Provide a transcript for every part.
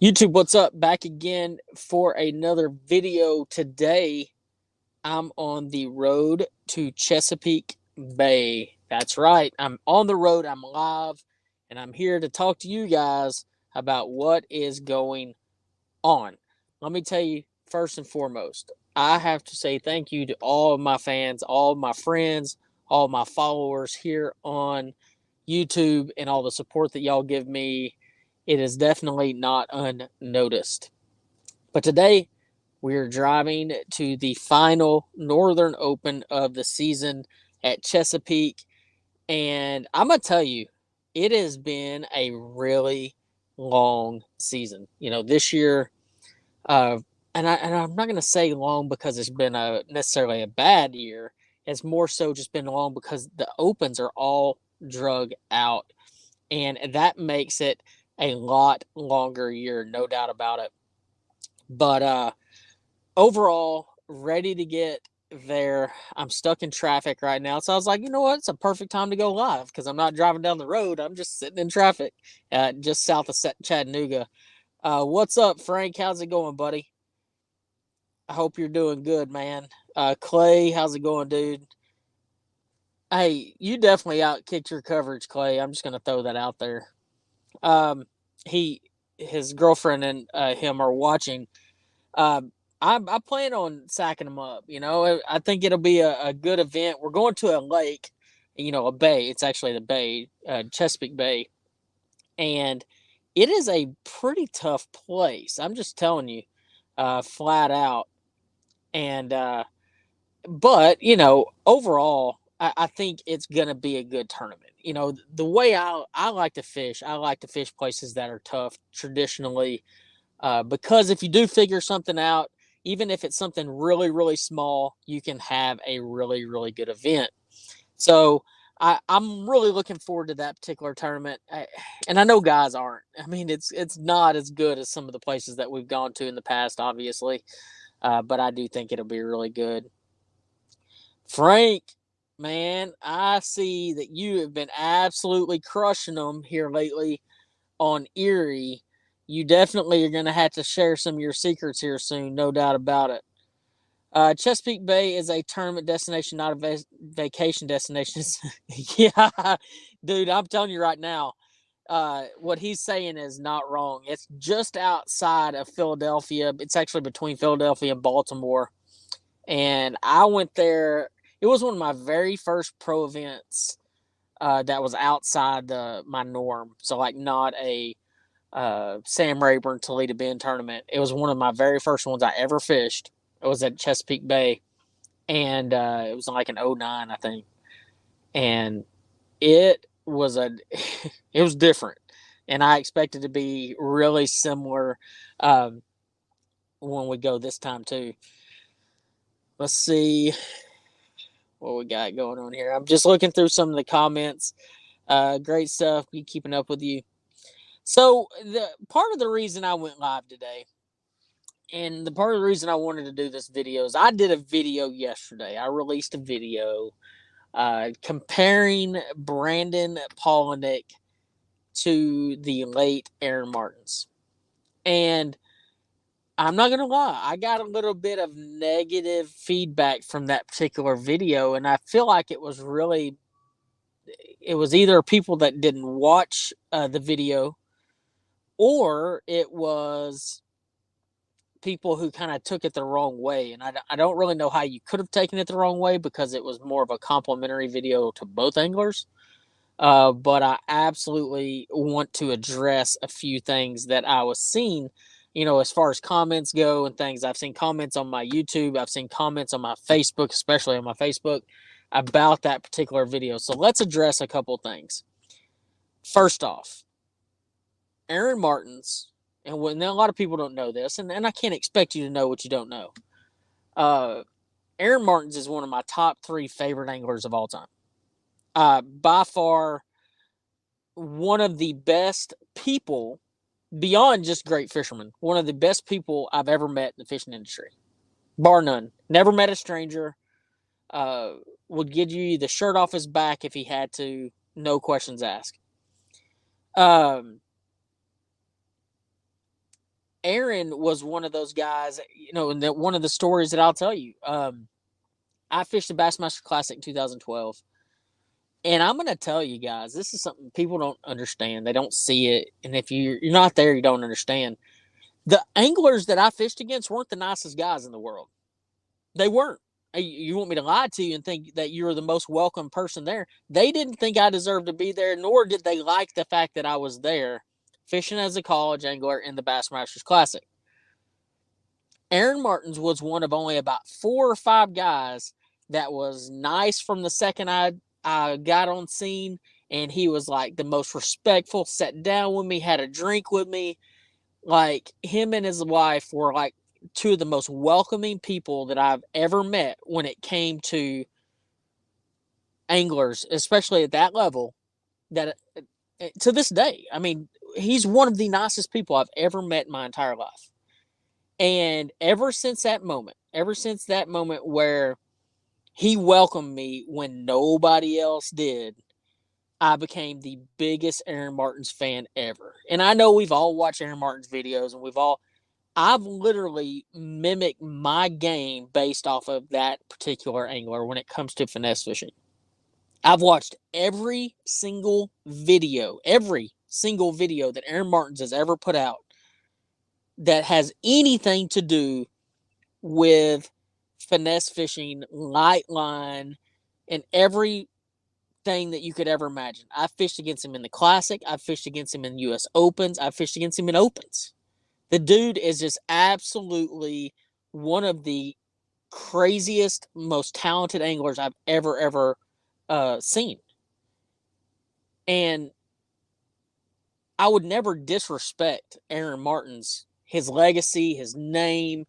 YouTube, what's up? Back again for another video. Today, I'm on the road to Chesapeake Bay. That's right. I'm on the road. I'm live, and I'm here to talk to you guys about what is going on. Let me tell you, first and foremost, I have to say thank you to all of my fans, all of my friends, all of my followers here on YouTube, and all the support that y'all give me. It is definitely not unnoticed. But today, we're driving to the final Northern Open of the season at Chesapeake. And I'm going to tell you, it has been a really long season. This year, uh, and I'm not going to say long because it's been necessarily a bad year. It's more so just been long because the Opens are all drug out. And that makes it a lot longer year, no doubt about it. But overall, ready to get there. I'm stuck in traffic right now. So I was like, you know what? It's a perfect time to go live because I'm not driving down the road. I'm just sitting in traffic just south of Chattanooga. What's up, Frank? How's it going, buddy? I hope you're doing good, man. Clay, how's it going, dude? Hey, you definitely outkicked your coverage, Clay. I'm just going to throw that out there. Um, he, his girlfriend and him are watching. Um, I plan on sacking them up. I think it'll be a good event. We're going to a lake, a bay. It's actually the bay, Chesapeake Bay, and it is a pretty tough place. I'm just telling you, flat out. And but overall, I think it's gonna be a good tournament. The way I like to fish, I like to fish places that are tough traditionally, because if you do figure something out, even if it's something really, really small, you can have a really, really good event. So I'm really looking forward to that particular tournament, and I know guys aren't. I mean, it's not as good as some of the places that we've gone to in the past, obviously, but I do think it'll be really good. Frank, man, I see that you have been absolutely crushing them here lately on Erie. You definitely are going to have to share some of your secrets here soon, no doubt about it. Chesapeake Bay is a tournament destination, not a vacation destination. Yeah, dude, I'm telling you right now, what he's saying is not wrong. It's just outside of Philadelphia. It's actually between Philadelphia and Baltimore. And I went there. It was one of my very first pro events that was outside my norm. So, like, not a Sam Rayburn Toledo Bend tournament. It was one of my very first ones I ever fished. It was at Chesapeake Bay, and it was like an '09, I think. And it was it was different, and I expected to be really similar um, when we go this time too. Let's see what we got going on here. I'm just looking through some of the comments. Great stuff. Be keeping up with you. So the part of the reason I went live today, and the part of the reason I wanted to do this video is I did a video yesterday. I released a video comparing Brandon Polinick to the late Aaron Martins. And I'm not gonna lie, I got a little bit of negative feedback from that particular video, and I feel like it was either people that didn't watch the video, or it was people who kind of took it the wrong way. And I don't really know how you could have taken it the wrong way because it was more of a complimentary video to both anglers. But I absolutely want to address a few things that I was seeing, as far as comments go and things. I've seen comments on my YouTube, I've seen comments on my Facebook, especially on my Facebook, about that particular video. So let's address a couple things. First off, Aaron Martins, and a lot of people don't know this, and I can't expect you to know what you don't know. Uh, Aaron Martins is one of my top 3 favorite anglers of all time. By far, one of the best people, beyond just great fishermen, one of the best people I've ever met in the fishing industry, bar none. Never met a stranger. Uh, would give you the shirt off his back if he had to, no questions asked. Um, Aaron was one of those guys, and that one of the stories that I'll tell you. I fished the Bassmaster Classic in 2012. And I'm going to tell you guys, this is something people don't understand. They don't see it. And if you're not there, you don't understand. The anglers that I fished against weren't the nicest guys in the world. They weren't. You want me to lie to you and think that you were the most welcome person there? They didn't think I deserved to be there, nor did they like the fact that I was there fishing as a college angler in the Bassmasters Classic. Aaron Martins was one of only about 4 or 5 guys that was nice from the second I got on scene, and he was like the most respectful, sat down with me, had a drink with me. Like, him and his wife were like two of the most welcoming people that I've ever met when it came to anglers, especially at that level. That to this day, I mean, he's one of the nicest people I've ever met in my entire life. And ever since that moment where he welcomed me when nobody else did, I became the biggest Aaron Martins fan ever. And I know we've all watched Aaron Martins videos, and I've literally mimicked my game based off of that particular angler when it comes to finesse fishing. I've watched every single video that Aaron Martins has ever put out that has anything to do with finesse fishing, light line, and everything that you could ever imagine. I fished against him in the Classic. I've fished against him in U.S. Opens. I've fished against him in Opens. The dude is just absolutely one of the craziest, most talented anglers I've ever seen. And I would never disrespect Aaron Martins, his legacy, his name,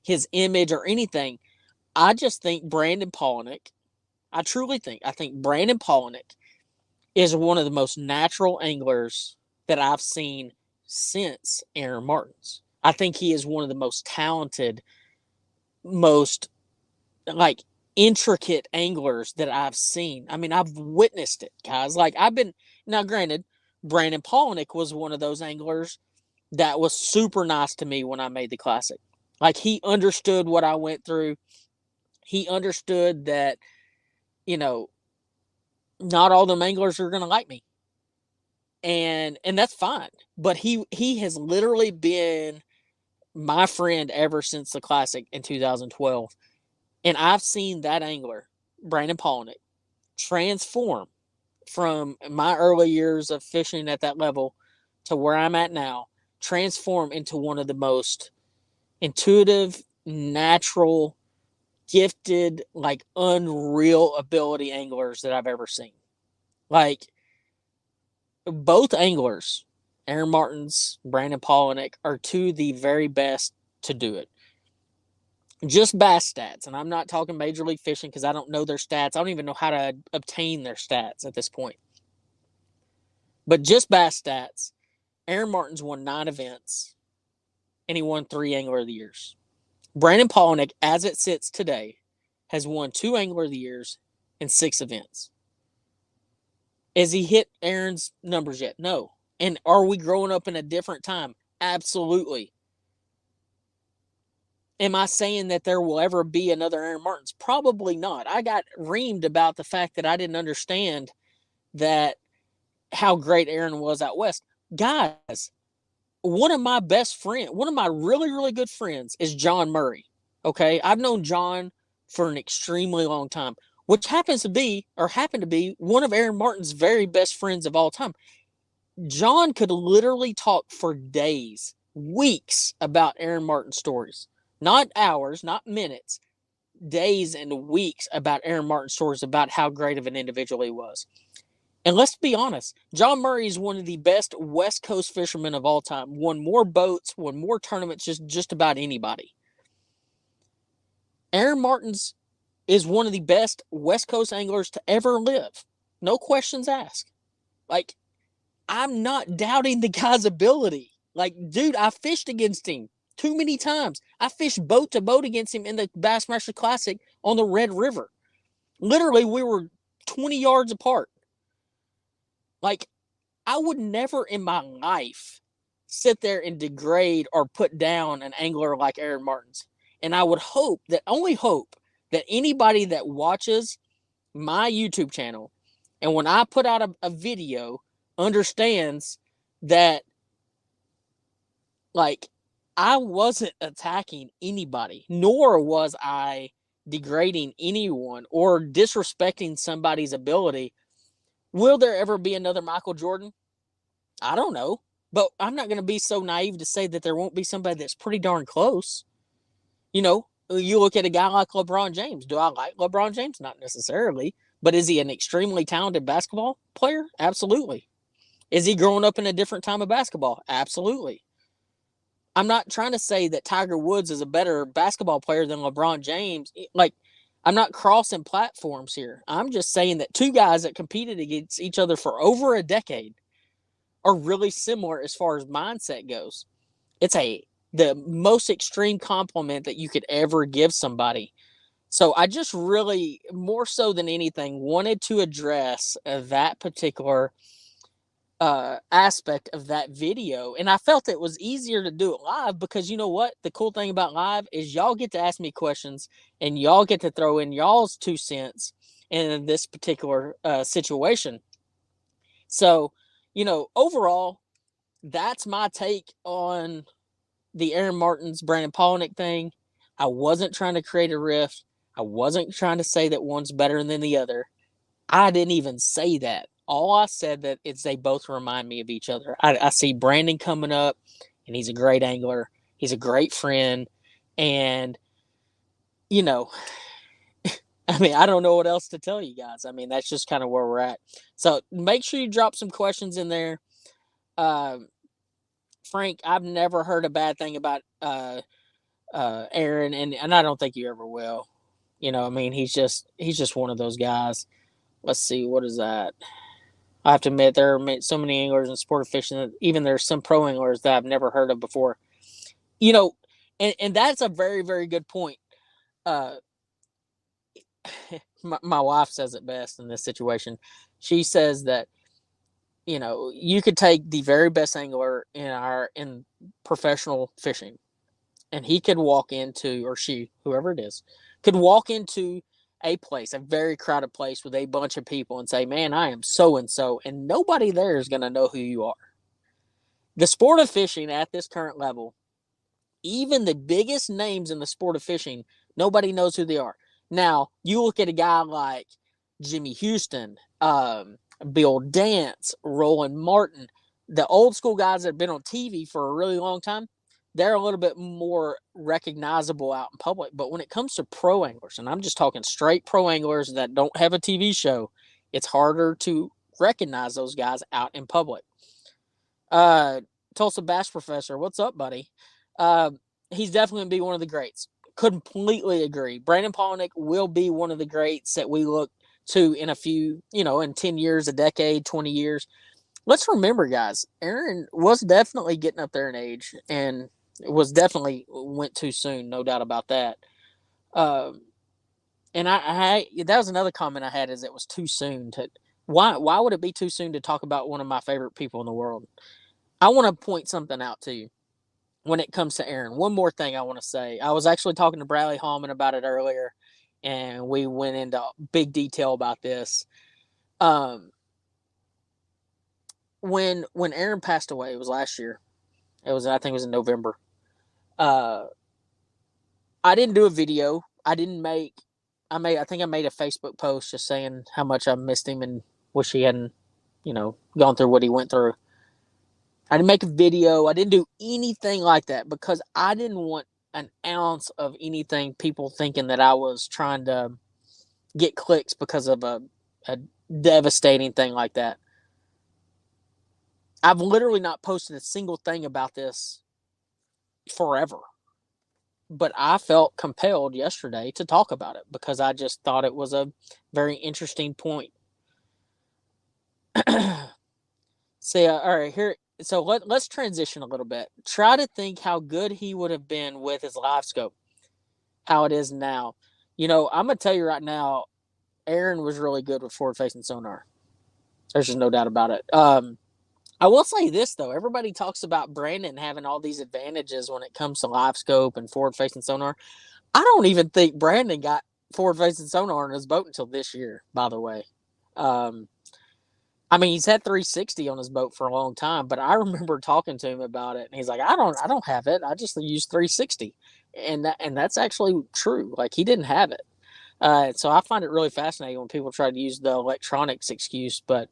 his image, or anything. I just think Brandon Palaniuk, I think Brandon Palaniuk is one of the most natural anglers that I've seen since Aaron Martins. I think he is one of the most talented, most like intricate anglers that I've seen. I mean, I've witnessed it, guys. Like, now granted, Brandon Palaniuk was one of those anglers that was super nice to me when I made the Classic. Like, he understood what I went through. He understood that, you know, not all them anglers are going to like me. And that's fine. But he has literally been my friend ever since the Classic in 2012. And I've seen that angler, Brandon Palaniuk, transform from my early years of fishing at that level to where I'm at now, transform into one of the most intuitive, natural, gifted, like unreal ability anglers that I've ever seen. Like, both anglers, Aaron Martins, Brandon Palaniuk, are two of the very best to do it. Just bass stats, and I'm not talking Major League Fishing because I don't know their stats. I don't even know how to obtain their stats at this point. But just bass stats, Aaron Martins won 9 events, and he won 3 Angler of the Years. Brandon Palaniuk, as it sits today, has won 2 Angler of the Years and 6 events. Has he hit Aaron's numbers yet? No. And are we growing up in a different time? Absolutely. Am I saying that there will ever be another Aaron Martins? Probably not. I got reamed about the fact that I didn't understand that how great Aaron was out west. Guys, one of my really, really good friends is John Murray. Okay. I've known John for an extremely long time, which happened to be one of Aaron Martin's very best friends of all time. John could literally talk for days, weeks about Aaron Martin stories. Not hours, not minutes, days and weeks about Aaron Martin stories about how great of an individual he was. And let's be honest, John Murray is one of the best West Coast fishermen of all time. Won more boats, won more tournaments, just about anybody. Aaron Martins is one of the best West Coast anglers to ever live. No questions asked. Like, I'm not doubting the guy's ability. Like, dude, I fished against him too many times. I fished boat to boat against him in the Bassmaster Classic on the Red River. Literally, we were 20 yards apart. Like, I would never in my life sit there and degrade or put down an angler like Aaron Martens. And I would only hope, that anybody that watches my YouTube channel, and when I put out a video, understands that, like, I wasn't attacking anybody, nor was I degrading anyone or disrespecting somebody's ability. Will there ever be another Michael Jordan? I don't know. But I'm not going to be so naive to say that there won't be somebody that's pretty darn close. You know, you look at a guy like LeBron James. Do I like LeBron James? Not necessarily. But is he an extremely talented basketball player? Absolutely. Is he growing up in a different time of basketball? Absolutely. I'm not trying to say that Tiger Woods is a better basketball player than LeBron James. Like, I'm not crossing platforms here. I'm just saying that two guys that competed against each other for over a decade are really similar as far as mindset goes. It's the most extreme compliment that you could ever give somebody. So I just really, more so than anything, wanted to address that particular aspect of that video. And I felt it was easier to do it live because, you know what? The cool thing about live is y'all get to ask me questions and y'all get to throw in y'all's 2 cents in this particular situation. So, overall, that's my take on the Aaron Martens, Brandon Palaniuk thing. I wasn't trying to create a rift. I wasn't trying to say that one's better than the other. I didn't even say that. All I said that is they both remind me of each other. I see Brandon coming up, and he's a great angler. He's a great friend, and you know, I mean, I don't know what else to tell you guys. I mean, that's just kind of where we're at. So make sure you drop some questions in there. Uh, Frank, I've never heard a bad thing about Aaron, and I don't think you ever will. I mean, he's just one of those guys. Let's see, what is that? I have to admit, there are so many anglers in sport fishing that even there's some pro anglers that I've never heard of before. You know, and that's a very, very good point. Uh, my wife says it best in this situation. She says that you could take the very best angler in professional fishing, and he could walk into, or she, whoever it is, could walk into a place, a very crowded place with a bunch of people and say, man, I am so and so, and nobody there is going to know who you are. The sport of fishing at this current level, even the biggest names in the sport of fishing, nobody knows who they are. Now, you look at a guy like Jimmy Houston, Bill Dance, Roland Martin, the old school guys that have been on TV for a really long time, they're a little bit more recognizable out in public. But when it comes to pro anglers, and I'm just talking straight pro anglers that don't have a TV show, it's harder to recognize those guys out in public. Tulsa Bass Professor, what's up, buddy? Uh, he's definitely going to be one of the greats. Completely agree. Brandon Palaniuk will be one of the greats that we look to in a few, in 10 years, a decade, 20 years. Let's remember, guys, Aaron was definitely getting up there in age and was definitely went too soon, no doubt about that. And that was another comment I had, is it was too soon to. Why would it be too soon to talk about one of my favorite people in the world? I want to point something out to you when it comes to Aaron. One more thing I want to say. I was actually talking to Bradley Hallman about it earlier, and we went into big detail about this. When Aaron passed away, it was last year. I think it was in November. Uh, I didn't do a video. I think I made a Facebook post just saying how much I missed him and wish he hadn't, gone through what he went through. I didn't make a video. I didn't do anything like that because I didn't want an ounce of anything, people thinking that I was trying to get clicks because of a devastating thing like that. I've literally not posted a single thing about this forever. But I felt compelled yesterday to talk about it because I just thought it was a very interesting point. See, all right, here. So let's transition a little bit. Try to think how good he would have been with his live scope, how it is now. I'm going to tell you right now, Aaron was really good with forward facing sonar. There's just no doubt about it. I will say this though, everybody talks about Brandon having all these advantages when it comes to live scope and forward facing sonar. I don't even think Brandon got forward facing sonar on his boat until this year, by the way. Um, I mean, he's had 360 on his boat for a long time, but I remember talking to him about it, and he's like, I don't have it. I just use 360," and that's actually true. Like he didn't have it, so I find it really fascinating when people try to use the electronics excuse. But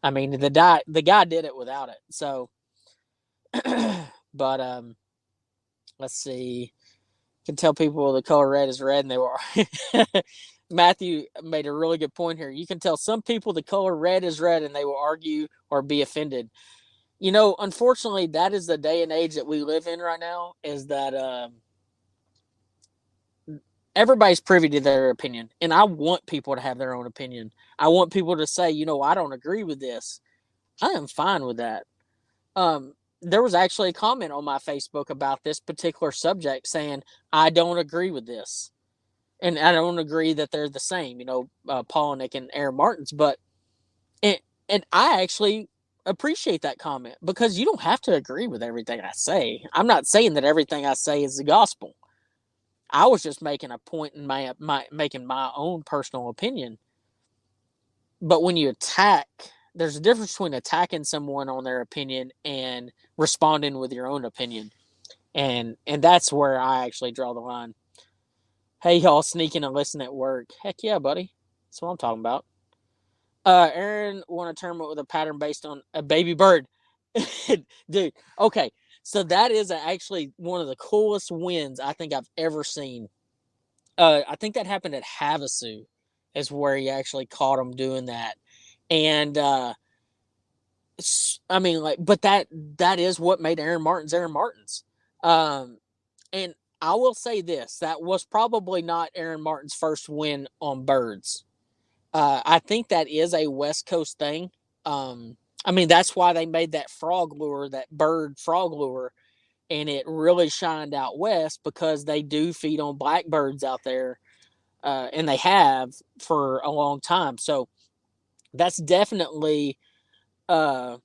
I mean, the guy did it without it. So, but let's see. Can tell people the color red is red, and they were. Matthew made a really good point here. You can tell some people the color red is red, and they will argue or be offended. Unfortunately, that is the day and age that we live in right now. Is that everybody's privy to their opinion, and I want people to have their own opinion. I want people to say, I don't agree with this. I am fine with that. There was actually a comment on my Facebook about this particular subject saying I don't agree with this, and I don't agree that they're the same. Polnick and Aaron Martins, but and and I actually appreciate that comment because you don't have to agree with everything I say. I'm not saying that everything I say is the gospel. I was just making a point in my making my own personal opinion. But when you attack, there's a difference between attacking someone on their opinion and responding with your own opinion. And that's where I actually draw the line. Hey, y'all sneaking and listen at work. Heck yeah, buddy. That's what I'm talking about. Aaron won a tournament with a pattern based on a baby bird. Dude, okay. So that is actually one of the coolest wins I think I've ever seen. I think that happened at Havasu, is where he actually caught him doing that. And I mean, like, but that is what made Aaron Martins Aaron Martins. And I will say this: that was probably not Aaron Martin's first win on birds. I think that is a West Coast thing. I mean, that's why they made that frog lure, that bird frog lure, and it really shined out west because they do feed on blackbirds out there, and they have for a long time. So that's definitely uh,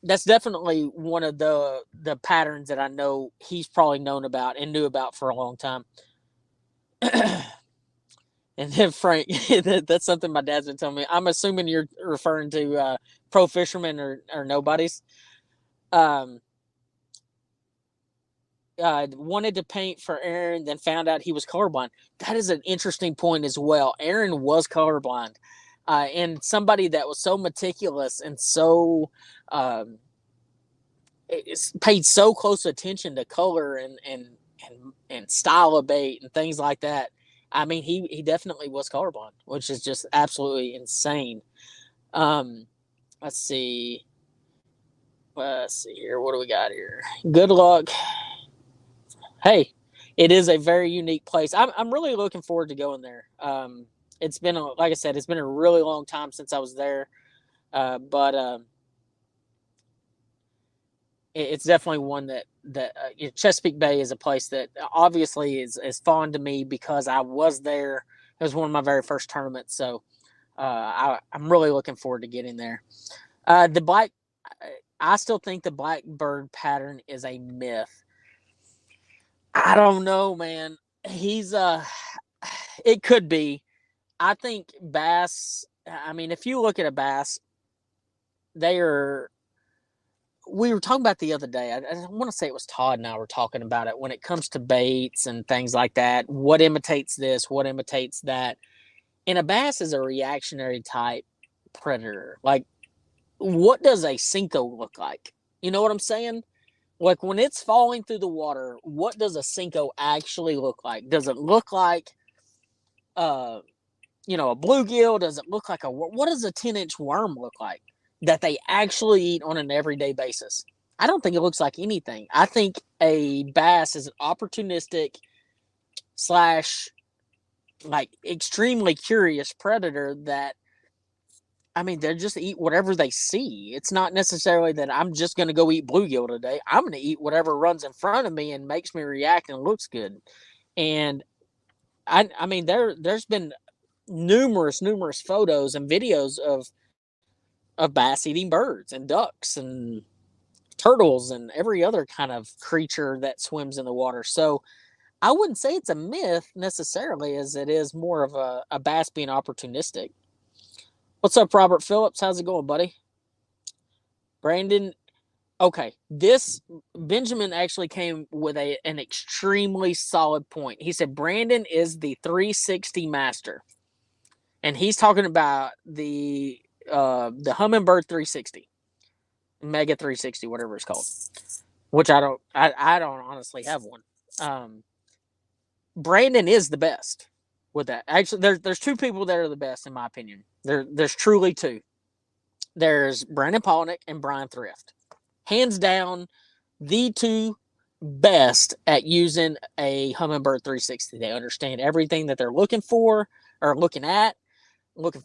that's definitely one of the patterns that I know he's probably known about and knew about for a long time. And then Frank, that's something my dad's been telling me. I'm assuming you're referring to pro fishermen or nobodies. Um, wanted to paint for Aaron, then found out he was colorblind. That is an interesting point as well. Aaron was colorblind, and somebody that was so meticulous and so paid so close attention to color and style of bait and things like that. I mean, he definitely was colorblind, which is just absolutely insane. Um, let's see. Let's see here. What do we got here? Good luck. Hey, it is a very unique place. I'm really looking forward to going there. It's been like I said, it's been a really long time since I was there, but it's definitely one that Chesapeake Bay is a place that obviously is fond to me because I was there. It was one of my very first tournaments, so I'm really looking forward to getting there. The black, I still think the blackbird pattern is a myth. I don't know, man. He's it could be. I think bass. I mean, if you look at a bass, they are. We were talking about the other day. I want to say it was Todd and I were talking about it when it comes to baits and things like that. What imitates this? What imitates that? And a bass is a reactionary type predator. Like, what does a Cinco look like? You know what I'm saying? Like when it's falling through the water, what does a Cinco actually look like? Does it look like uh a bluegill? Does it look like what does a 10-inch worm look like that they actually eat on an everyday basis? I don't think it looks like anything. I think a bass is an opportunistic slash like extremely curious predator that I mean, they just eat whatever they see. It's not necessarily that I'm just going to go eat bluegill today. I'm going to eat whatever runs in front of me and makes me react and looks good. And I mean, there's been numerous photos and videos of of bass eating birds and ducks and turtles and every other kind of creature that swims in the water. So I wouldn't say it's a myth necessarily, as it is more of a bass being opportunistic. What's up, Robert Phillips? How's it going, buddy? Brandon. Okay, this Benjamin actually came with an extremely solid point. He said Brandon is the 360 master, and he's talking about the Humminbird 360, Mega 360, whatever it's called. Which I don't honestly have one. Um, Brandon is the best with that. Actually, there's two people that are the best in my opinion. There's truly two. There's Brandon Polnick and Brian Thrift. Hands down, the two best at using a Humminbird 360. They understand everything that they're looking for or looking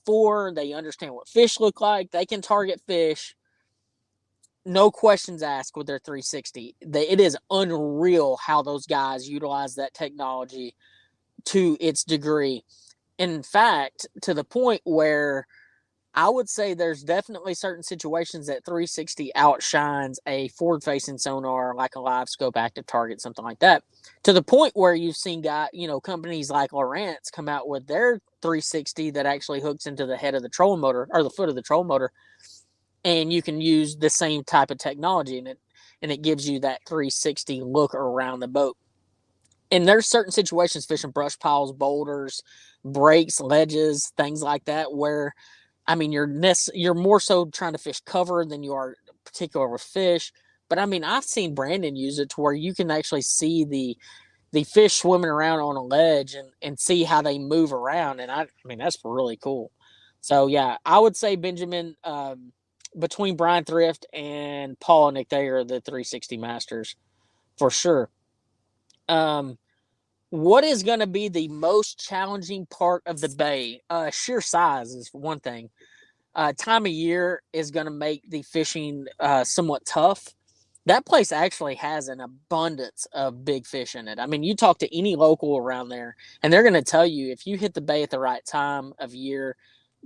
for. They understand what fish look like. They can target fish. No questions asked with their 360. It is unreal how those guys utilize that technology to its degree. In fact, to the point where I would say there's definitely certain situations that 360 outshines a forward-facing sonar like a live scope active target, something like that. To the point where you've seen companies like Lowrance come out with their 360 that actually hooks into the head of the trolling motor or the foot of the trolling motor, and you can use the same type of technology in it, and it gives you that 360 look around the boat. And there's certain situations, fishing brush piles, boulders, breaks, ledges, things like that, where I mean, you're more so trying to fish cover than you are particular with fish. But I mean, I've seen Brandon use it to where you can actually see the fish swimming around on a ledge and see how they move around. And I mean, that's really cool. So yeah, I would say Benjamin, between Brian Thrift and Paul and Nick, they are the 360 masters for sure. Um, what is going to be the most challenging part of the bay? Sheer size is one thing. Time of year is going to make the fishing somewhat tough. That place actually has an abundance of big fish in it. I mean, you talk to any local around there, and they're going to tell you if you hit the bay at the right time of year,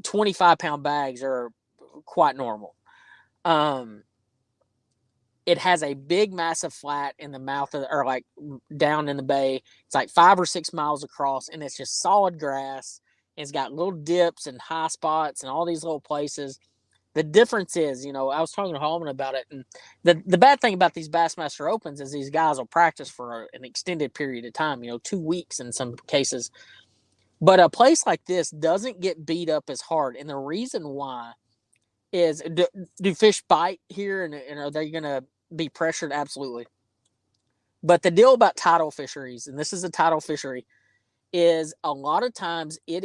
25-pound bags are quite normal. Um, it has a big, massive flat in the mouth of, or like down in the bay. It's like 5 or 6 miles across, and it's just solid grass. It's got little dips and high spots and all these little places. The difference is, I was talking to Holman about it, and the bad thing about these Bassmaster Opens is these guys will practice for an extended period of time, 2 weeks in some cases. But a place like this doesn't get beat up as hard, and the reason why is do fish bite here, and are they going to be pressured? Absolutely. But the deal about tidal fisheries, and this is a tidal fishery, is a lot of times it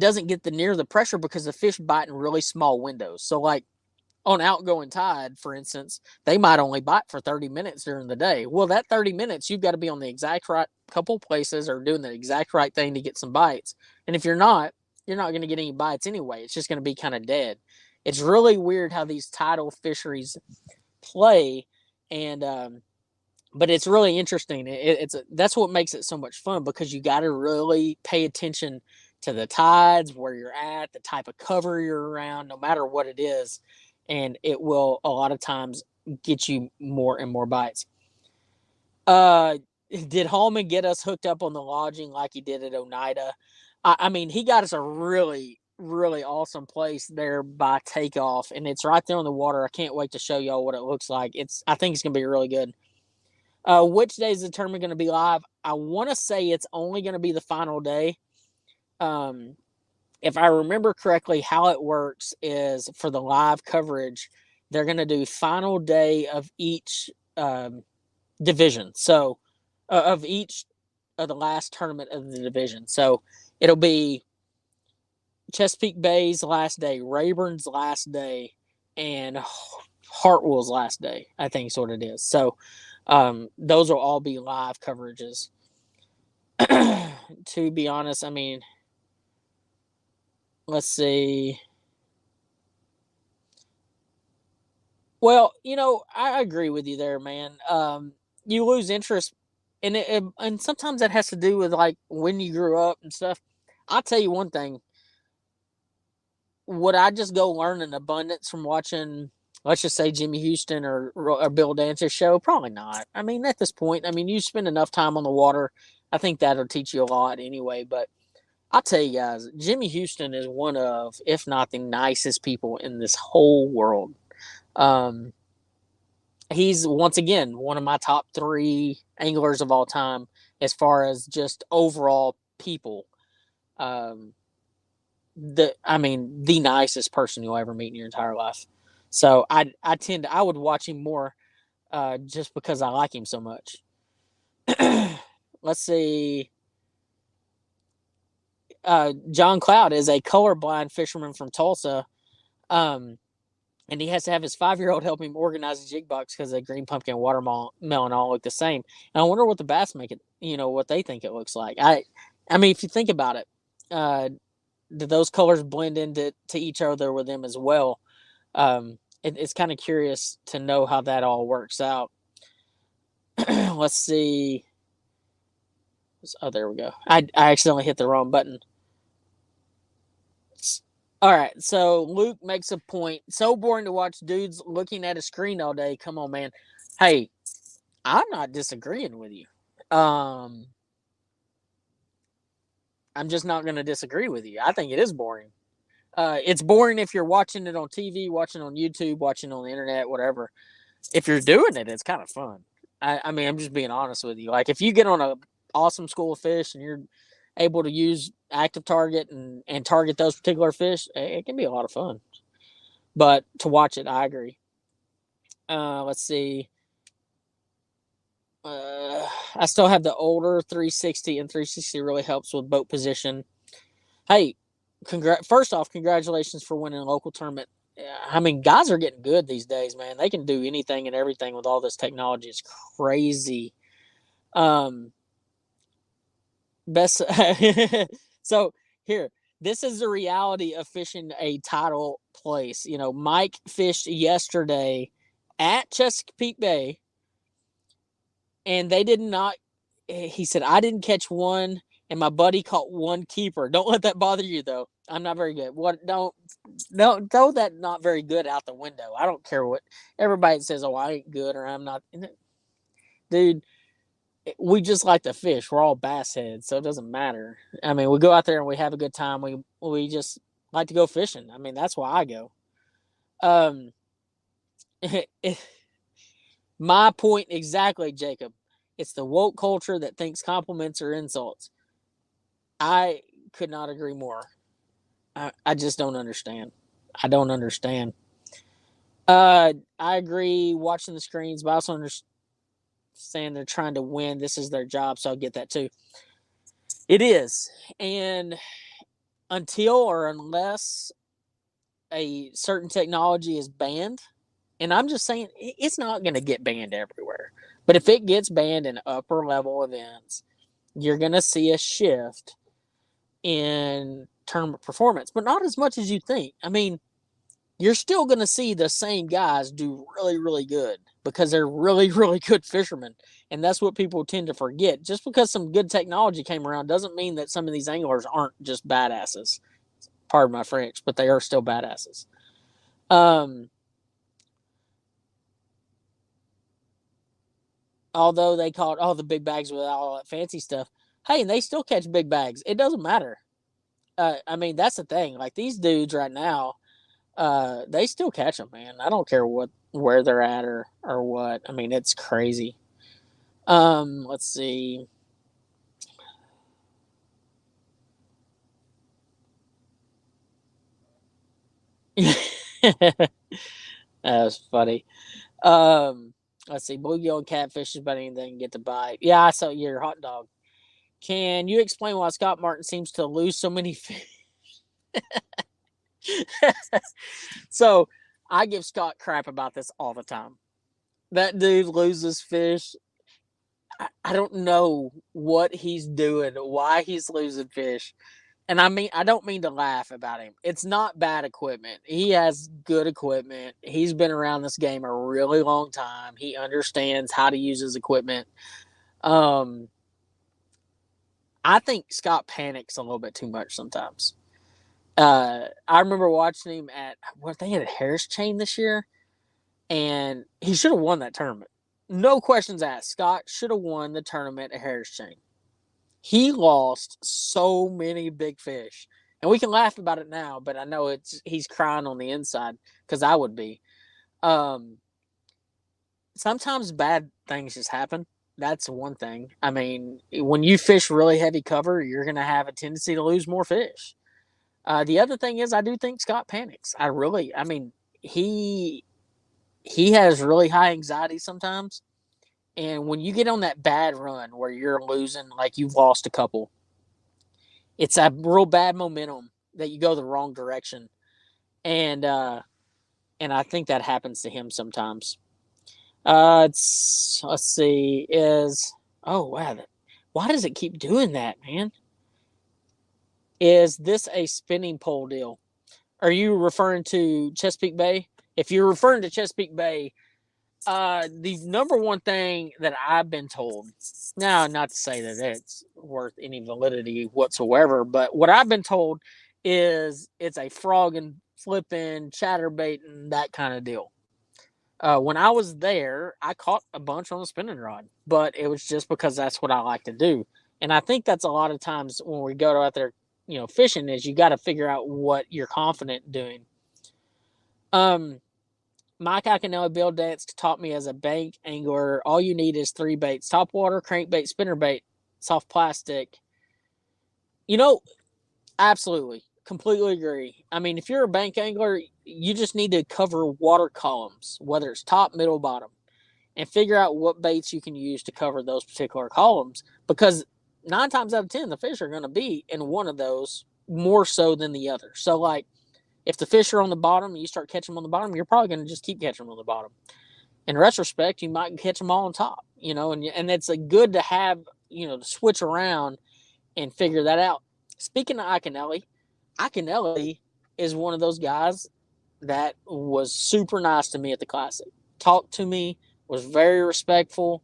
doesn't get the near the pressure because the fish bite in really small windows. So like on outgoing tide, for instance, they might only bite for 30 minutes during the day. Well, that 30 minutes, you've got to be on the exact right couple places or doing the exact right thing to get some bites. And if you're not going to get any bites anyway. It's just going to be kind of dead. It's really weird how these tidal fisheries play. And, but it's really interesting. That's what makes it so much fun, because you got to really pay attention to the tides, where you're at, the type of cover you're around, no matter what it is, and it will a lot of times get you more and more bites. Uh, did Hallman get us hooked up on the lodging like he did at Oneida? I mean, he got us a really, really awesome place there by Takeoff, and it's right there on the water. I can't wait to show y'all what it looks like. I think it's gonna be really good. Which day is the tournament going to be live? I want to say it's only going to be the final day. Um, if I remember correctly, how it works is for the live coverage, they're going to do final day of each division. So, of each of the last tournament of the division. So, it'll be Chesapeake Bay's last day, Rayburn's last day, and Hartwell's last day. I think is what it is. So, those will all be live coverages. To be honest, I mean, let's see. Well, I agree with you there, man. You lose interest, and sometimes that has to do with like when you grew up and stuff. I'll tell you one thing. would I just go learn an abundance from watching, let's just say, Jimmy Houston or Bill Dance's show? Probably not. I mean, at this point, I mean, you spend enough time on the water. I think that'll teach you a lot anyway. But I'll tell you guys, Jimmy Houston is one of, if not the nicest people in this whole world. Um, he's once again one of my top three anglers of all time as far as just overall people. Um, the nicest person you'll ever meet in your entire life. So I would watch him more just because I like him so much. Let's see. John Cloud is a colorblind fisherman from Tulsa. Um, and he has to have his 5-year-old help him organize the jig box because the green pumpkin and watermelon all look the same. And I wonder what the bass make it, what they think it looks like. I mean, if you think about it, do those colors blend into each other with them as well? It's kind of curious to know how that all works out. Let's see. Oh, there we go. I accidentally hit the wrong button. All right, so Luke makes a point. So boring to watch dudes looking at a screen all day. Come on, man. Hey, I'm not disagreeing with you. I'm just not going to disagree with you. I think it is boring. It's boring if you're watching it on TV, watching on YouTube, watching on the internet, whatever. If you're doing it, it's kind of fun. I mean, I'm just being honest with you. Like, if you get on a awesome school of fish and you're able to use active target and target those particular fish, it can be a lot of fun. But to watch it, I agree. Let's see. I still have the older 360, and 360 really helps with boat position. Hey, first off, congratulations for winning a local tournament. I mean, guys are getting good these days, man. They can do anything and everything with all this technology. It's crazy. Um, best. So here, this is the reality of fishing a tidal place. Mike fished yesterday at Chesapeake Bay, and they did not. He said, I didn't catch one, and my buddy caught one keeper. Don't let that bother you, though. I'm not very good. What? Don't throw that not very good out the window. I don't care what everybody says. Oh, I ain't good or I'm not. Dude, we just like to fish. We're all bass heads, so it doesn't matter. I mean, we go out there and we have a good time. We just like to go fishing. I mean, that's why I go. Um, my point exactly, Jacob. It's the woke culture that thinks compliments are insults. I could not agree more. I just don't understand. I don't understand. I agree watching the screens, but I also understand they're trying to win. This is their job, so I get that too. It is. And until or unless a certain technology is banned, and I'm just saying it's not going to get banned everywhere, but if it gets banned in upper level events, you're going to see a shift in tournament performance, but not as much as you think. I mean, you're still going to see the same guys do really, really good because they're really, really good fishermen. And that's what people tend to forget. Just because some good technology came around doesn't mean that some of these anglers aren't just badasses. Pardon my French, but they are still badasses. Although they caught all the big bags with all that fancy stuff, hey, they still catch big bags. It doesn't matter. I mean, that's the thing. Like these dudes right now, they still catch them, man. I don't care where they're at or what. I mean, it's crazy. Let's see. That's funny. Let's see. Bluegill and catfish is about anything get to bite. Yeah, I saw your hot dog. Can you explain why Scott Martin seems to lose so many fish? So I give Scott crap about this all the time. That dude loses fish. I don't know what he's doing, why he's losing fish. And I don't mean to laugh about him. It's not bad equipment. He has good equipment. He's been around this game a really long time. He understands how to use his equipment. I think Scott panics a little bit too much sometimes. I remember watching him at what they had a Harris Chain this year, and he should have won that tournament. No questions asked. Scott should have won the tournament at Harris Chain. He lost so many big fish, and we can laugh about it now, but I know he's crying on the inside because I would be. Um, Sometimes bad things just happen. That's one thing. I mean, when you fish really heavy cover, you're going to have a tendency to lose more fish. The other thing is, I do think Scott panics. I mean, he he has really high anxiety sometimes, and when you get on that bad run where you're losing, like you've lost a couple, it's a real bad momentum that you go the wrong direction, and and I think that happens to him sometimes. Let's see, is oh wow, why does it keep doing that, man? Is this a spinning pole deal? Are you referring to Chesapeake Bay? If you're referring to Chesapeake Bay, the number one thing that I've been told, now not to say that it's worth any validity whatsoever, but what I've been told is it's a frog and flipping, chatterbaiting, that kind of deal. When I was there, I caught a bunch on a spinning rod, but it was just because that's what I like to do. And I think that's a lot of times when we go out there, fishing, is you got to figure out what you're confident doing. Um, Mike Iaconelli Bill Dance taught me as a bank angler, all you need is three baits: top water, crankbait, spinnerbait, soft plastic. You know, absolutely. Completely agree. I mean, if you're a bank angler, you just need to cover water columns, whether it's top, middle, bottom, and figure out what baits you can use to cover those particular columns, because 9 times out of 10, the fish are going to be in one of those more so than the other. So, like, if the fish are on the bottom and you start catching them on the bottom, you're probably going to just keep catching them on the bottom. In retrospect, you might catch them all on top, and it's a good to have, to switch around and figure that out. Speaking of Iaconelli is one of those guys that was super nice to me at the Classic. Talked to me, was very respectful.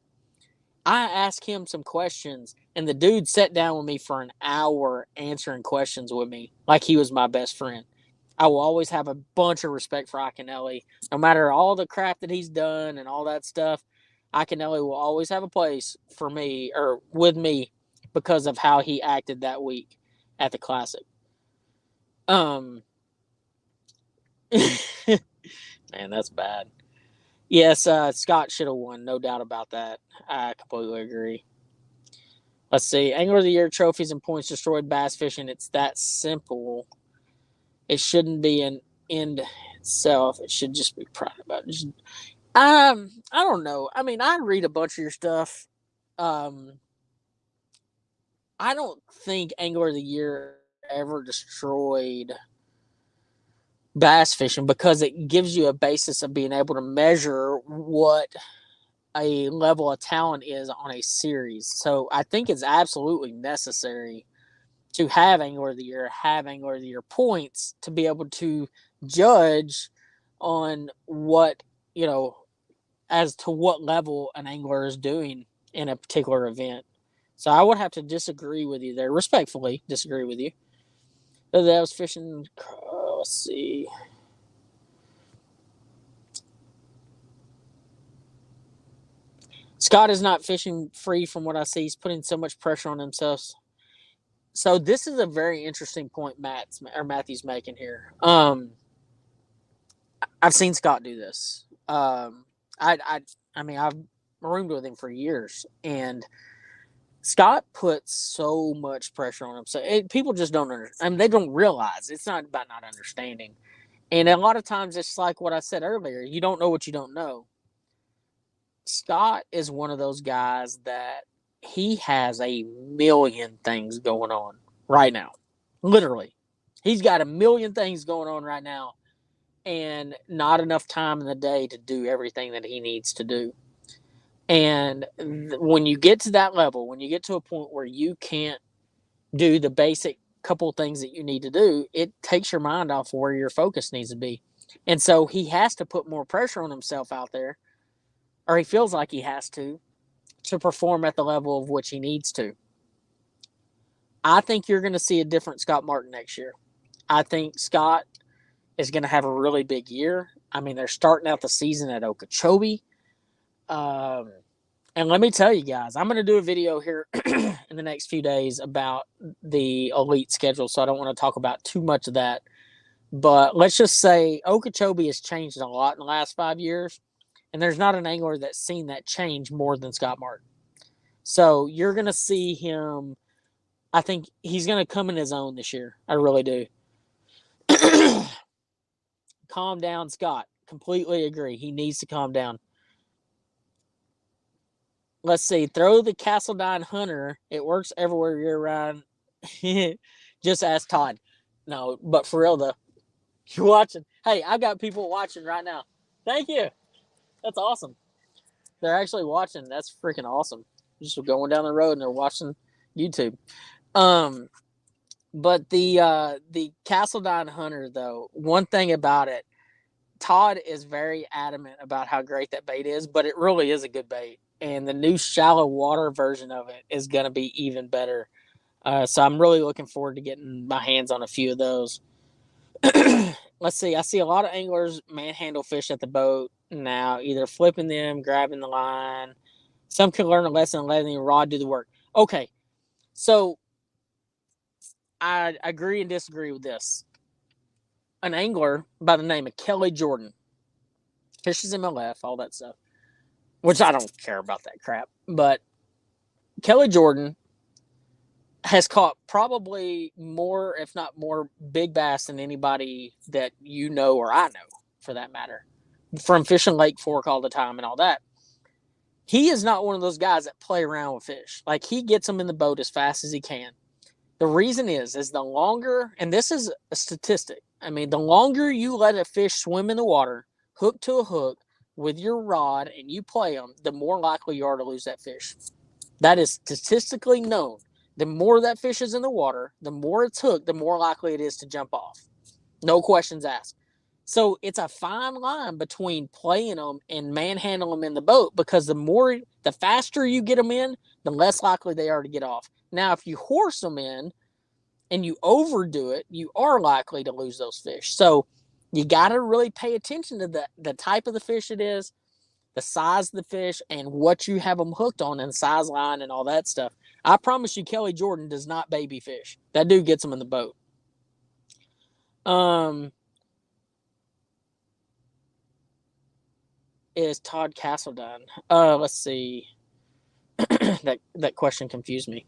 I asked him some questions, and the dude sat down with me for an hour answering questions with me like he was my best friend. I will always have a bunch of respect for Iaconelli. No matter all the crap that he's done and all that stuff, Iaconelli will always have a place for me or with me because of how he acted that week at the Classic. Um, man, that's bad. Yes, Scott should have won, no doubt about that. I completely agree. Let's see. Angler of the Year trophies and points destroyed bass fishing. It's that simple. It shouldn't be an end itself. It should just be proud about it. I don't know. I mean, I read a bunch of your stuff. Um, I don't think Angler of the Year ever destroyed bass fishing because it gives you a basis of being able to measure what a level of talent is on a series. So I think it's absolutely necessary to have Angler of the Year, have Angler of the Year points to be able to judge on what, as to what level an angler is doing in a particular event. So I would have to disagree with you there, respectfully disagree with you. That was fishing. Let's see. Scott is not fishing free from what I see. He's putting so much pressure on himself. So this is a very interesting point Matthew's making here. I've seen Scott do this. I mean, I've roomed with him for years, and Scott puts so much pressure on him. So people just don't understand. I mean, they don't realize it's not about not understanding. And a lot of times, it's like what I said earlier. You don't know what you don't know. Scott is one of those guys that he has a million things going on right now. Literally, he's got a million things going on right now, and not enough time in the day to do everything that he needs to do. And when you get to that level, when you get to a point where you can't do the basic couple things that you need to do, it takes your mind off where your focus needs to be. And so he has to put more pressure on himself out there, or he feels like he has to perform at the level of which he needs to. I think you're going to see a different Scott Martin next year. I think Scott is going to have a really big year. I mean, they're starting out the season at Okeechobee. Um, and let me tell you guys, I'm going to do a video here in the next few days about the elite schedule, so I don't want to talk about too much of that. But let's just say Okeechobee has changed a lot in the last 5 years, and there's not an angler that's seen that change more than Scott Martin. So you're going to see him. I think he's going to come in his own this year. I really do. Calm down, Scott. Completely agree. He needs to calm down. Let's see. Throw the Castledine Hunter. It works everywhere year round. Just ask Todd. No, but for real though, you're watching. Hey, I've got people watching right now. Thank you. That's awesome. They're actually watching. That's freaking awesome. Just going down the road and they're watching YouTube. But the Castledine Hunter though, one thing about it, Todd is very adamant about how great that bait is, but it really is a good bait. And the new shallow water version of it is going to be even better. So I'm really looking forward to getting my hands on a few of those. Let's see. I see a lot of anglers manhandle fish at the boat now, either flipping them, grabbing the line. Some can learn a lesson and letting the rod do the work. Okay, so I agree and disagree with this. An angler by the name of Kelly Jordan fishes MLF, all that stuff, which I don't care about that crap. But Kelly Jordan has caught probably more, if not more, big bass than anybody that you know or I know, for that matter, from fishing Lake Fork all the time and all that. He is not one of those guys that play around with fish. Like, he gets them in the boat as fast as he can. The reason is the longer, and this is a statistic, I mean, the longer you let a fish swim in the water, hook to a hook, with your rod, and you play them, the more likely you are to lose that fish. That is statistically known. The more that fish is in the water, the more it's hooked, the more likely it is to jump off. No questions asked. So it's a fine line between playing them and manhandling them in the boat, because the faster you get them in, the less likely they are to get off. Now, if you horse them in and you overdo it, you are likely to lose those fish. So you got to really pay attention to the type of the fish it is, the size of the fish, and what you have them hooked on, and size line and all that stuff. I promise you, Kelly Jordan does not baby fish. That dude gets them in the boat. Is Todd Castledine? Let's see. that question confused me.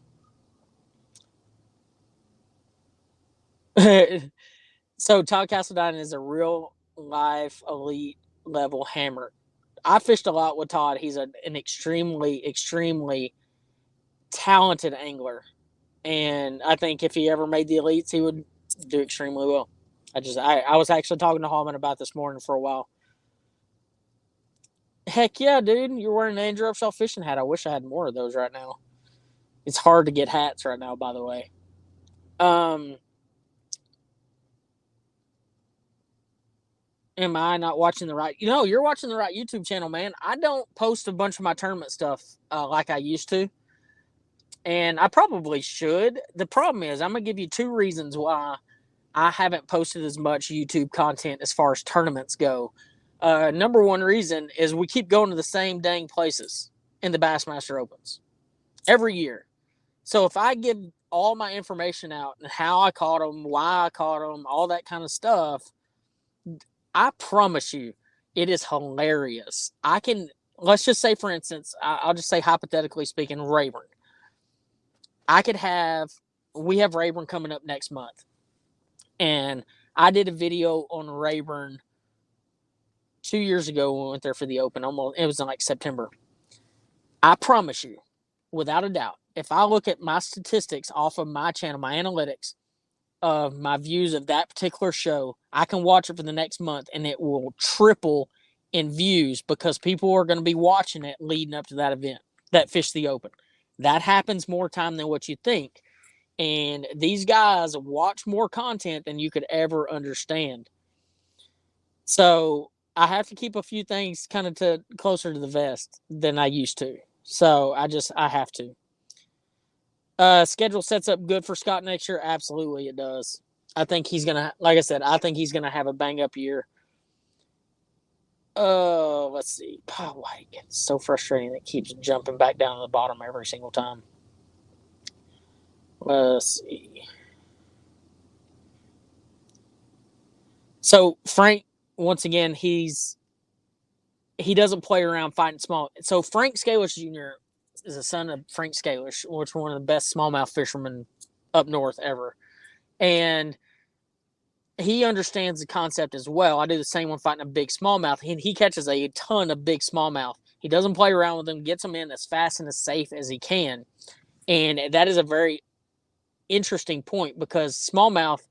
So Todd Castledine is a real life elite level hammer. I fished a lot with Todd. He's an extremely, extremely talented angler. And I think if he ever made the elites, he would do extremely well. I was actually talking to Hallman about this morning for a while. Heck yeah, dude. You're wearing an Andrew Upshaw fishing hat. I wish I had more of those right now. It's hard to get hats right now, by the way. Am I not watching the right? You're watching the right YouTube channel, man. I don't post a bunch of my tournament stuff like I used to. And I probably should. The problem is, I'm going to give you two reasons why I haven't posted as much YouTube content as far as tournaments go. Number one reason is we keep going to the same dang places in the Bassmaster Opens every year. So if I give all my information out and how I caught them, why I caught them, all that kind of stuff, I promise you, it is hilarious. Let's just say, for instance, I'll just say hypothetically speaking, Rayburn. We have Rayburn coming up next month. And I did a video on Rayburn 2 years ago when we went there for the Open. It was in like September. I promise you, without a doubt, if I look at my statistics off of my channel, my analytics of my views of that particular show, I can watch it for the next month and it will triple in views, because people are going to be watching it leading up to that event, that Fish the Open. That happens more time than what you think. And these guys watch more content than you could ever understand. So I have to keep a few things kind of closer to the vest than I used to. So I have to. Schedule sets up good for Scott next year. Absolutely, it does. I think he's gonna, like I said, I think he's gonna have a bang up year. Let's see. Oh, why it's so frustrating. It keeps jumping back down to the bottom every single time. Let's see. So Frank, once again, he doesn't play around fighting small. So Frank Scalish Jr. is a son of Frank Scalish, which is one of the best smallmouth fishermen up north ever, and he understands the concept as well. I do the same when fighting a big smallmouth. He catches a ton of big smallmouth. He doesn't play around with them, gets them in as fast and as safe as he can, and that is a very interesting point because smallmouth.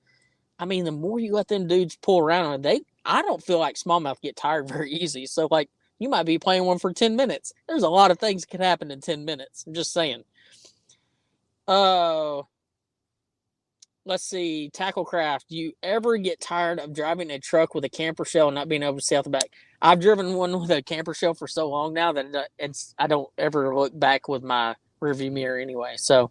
I mean, the more you let them dudes pull around, I don't feel like smallmouth get tired very easy. So like you might be playing one for 10 minutes. There's a lot of things that can happen in 10 minutes. I'm just saying. Uh, let's see. Tacklecraft. Do you ever get tired of driving a truck with a camper shell and not being able to see out the back? I've driven one with a camper shell for so long now that I don't ever look back with my rearview mirror anyway. So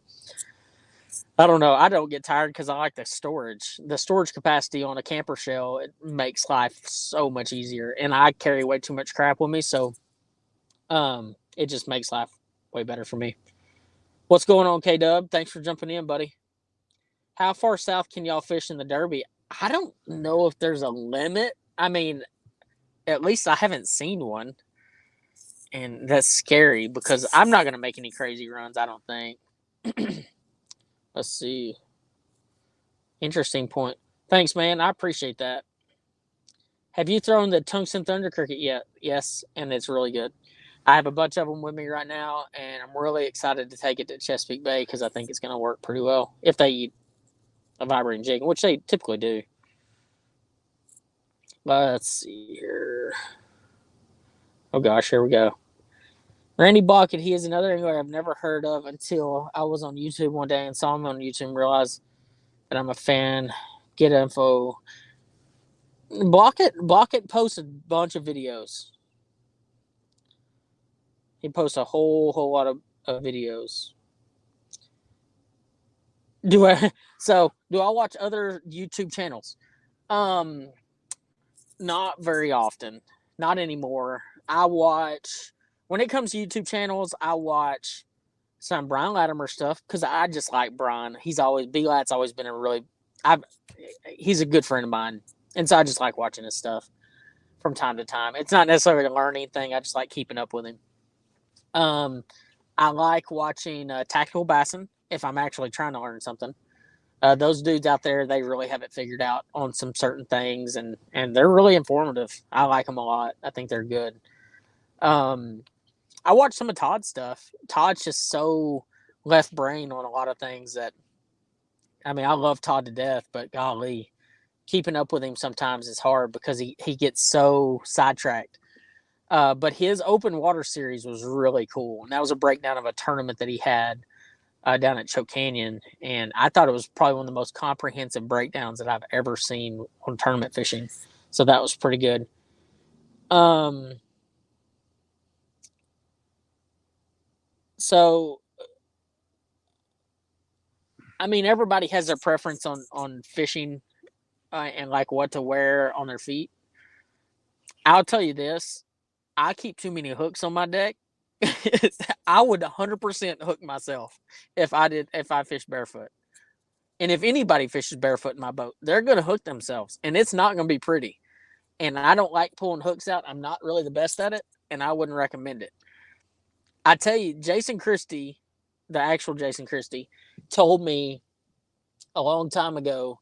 I don't know. I don't get tired because I like the storage. The storage capacity on a camper shell, it makes life so much easier. And I carry way too much crap with me, so it just makes life way better for me. What's going on, K Dub? Thanks for jumping in, buddy. How far south can y'all fish in the Derby? I don't know if there's a limit. I mean, at least I haven't seen one. And that's scary because I'm not going to make any crazy runs, I don't think. Let's see. Interesting point. Thanks, man. I appreciate that. Have you thrown the tungsten thunder cricket yet? Yes, and it's really good. I have a bunch of them with me right now, and I'm really excited to take it to Chesapeake Bay because I think it's going to work pretty well if they eat a vibrating jig, which they typically do. Let's see here. Oh gosh, here we go. Randy Bucket, he is another angler I've never heard of until I was on YouTube one day and saw him on YouTube and realized that I'm a fan. Get info. Blockett posts a bunch of videos. He posts a whole lot of videos. Do I watch other YouTube channels? Um Not very often. Not anymore. I watch when it comes to YouTube channels, I watch some Brian Latimer stuff because I just like Brian. He's always B-Lat's always been a really he's a good friend of mine. And so I just like watching his stuff from time to time. It's not necessarily a learning thing. I just like keeping up with him. I like watching Tactical Bassin if I'm actually trying to learn something. Those dudes out there, they really have it figured out on some certain things, and they're really informative. I like them a lot. I think they're good. I watch some of Todd's stuff. Todd's just so left brain on a lot of things that, I mean, I love Todd to death, but golly, keeping up with him sometimes is hard because he gets so sidetracked. But his open water series was really cool, and that was a breakdown of a tournament that he had down at Choke Canyon, and I thought it was probably one of the most comprehensive breakdowns that I've ever seen on tournament fishing. So that was pretty good. So I mean, everybody has their preference on fishing and like what to wear on their feet. I'll tell you this: I keep too many hooks on my deck. I would 100% hook myself if I fish barefoot. And if anybody fishes barefoot in my boat, they're going to hook themselves, and it's not going to be pretty. And I don't like pulling hooks out. I'm not really the best at it, and I wouldn't recommend it. I tell you, Jason Christie, the actual Jason Christie, told me a long time ago.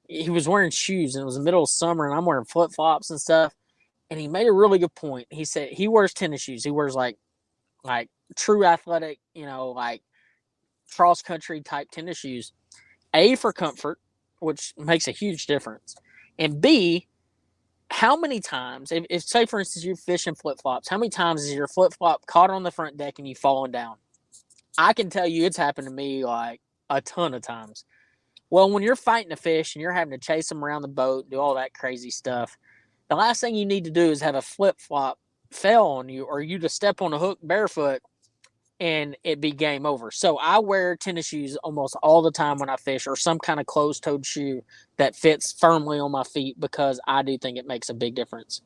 He was wearing shoes, and it was the middle of summer, and I'm wearing flip flops and stuff. And he made a really good point. He said he wears tennis shoes. He wears like true athletic, like cross country type tennis shoes. A, for comfort, which makes a huge difference, and B, how many times, if say for instance you're fishing flip flops, how many times is your flip flop caught on the front deck and you fallen down? I can tell you it's happened to me like a ton of times. Well, when you're fighting a fish and you're having to chase them around the boat, do all that crazy stuff, the last thing you need to do is have a flip flop fail on you or you to step on a hook barefoot and it be game over. So I wear tennis shoes almost all the time when I fish, or some kind of closed-toed shoe that fits firmly on my feet, because I do think it makes a big difference.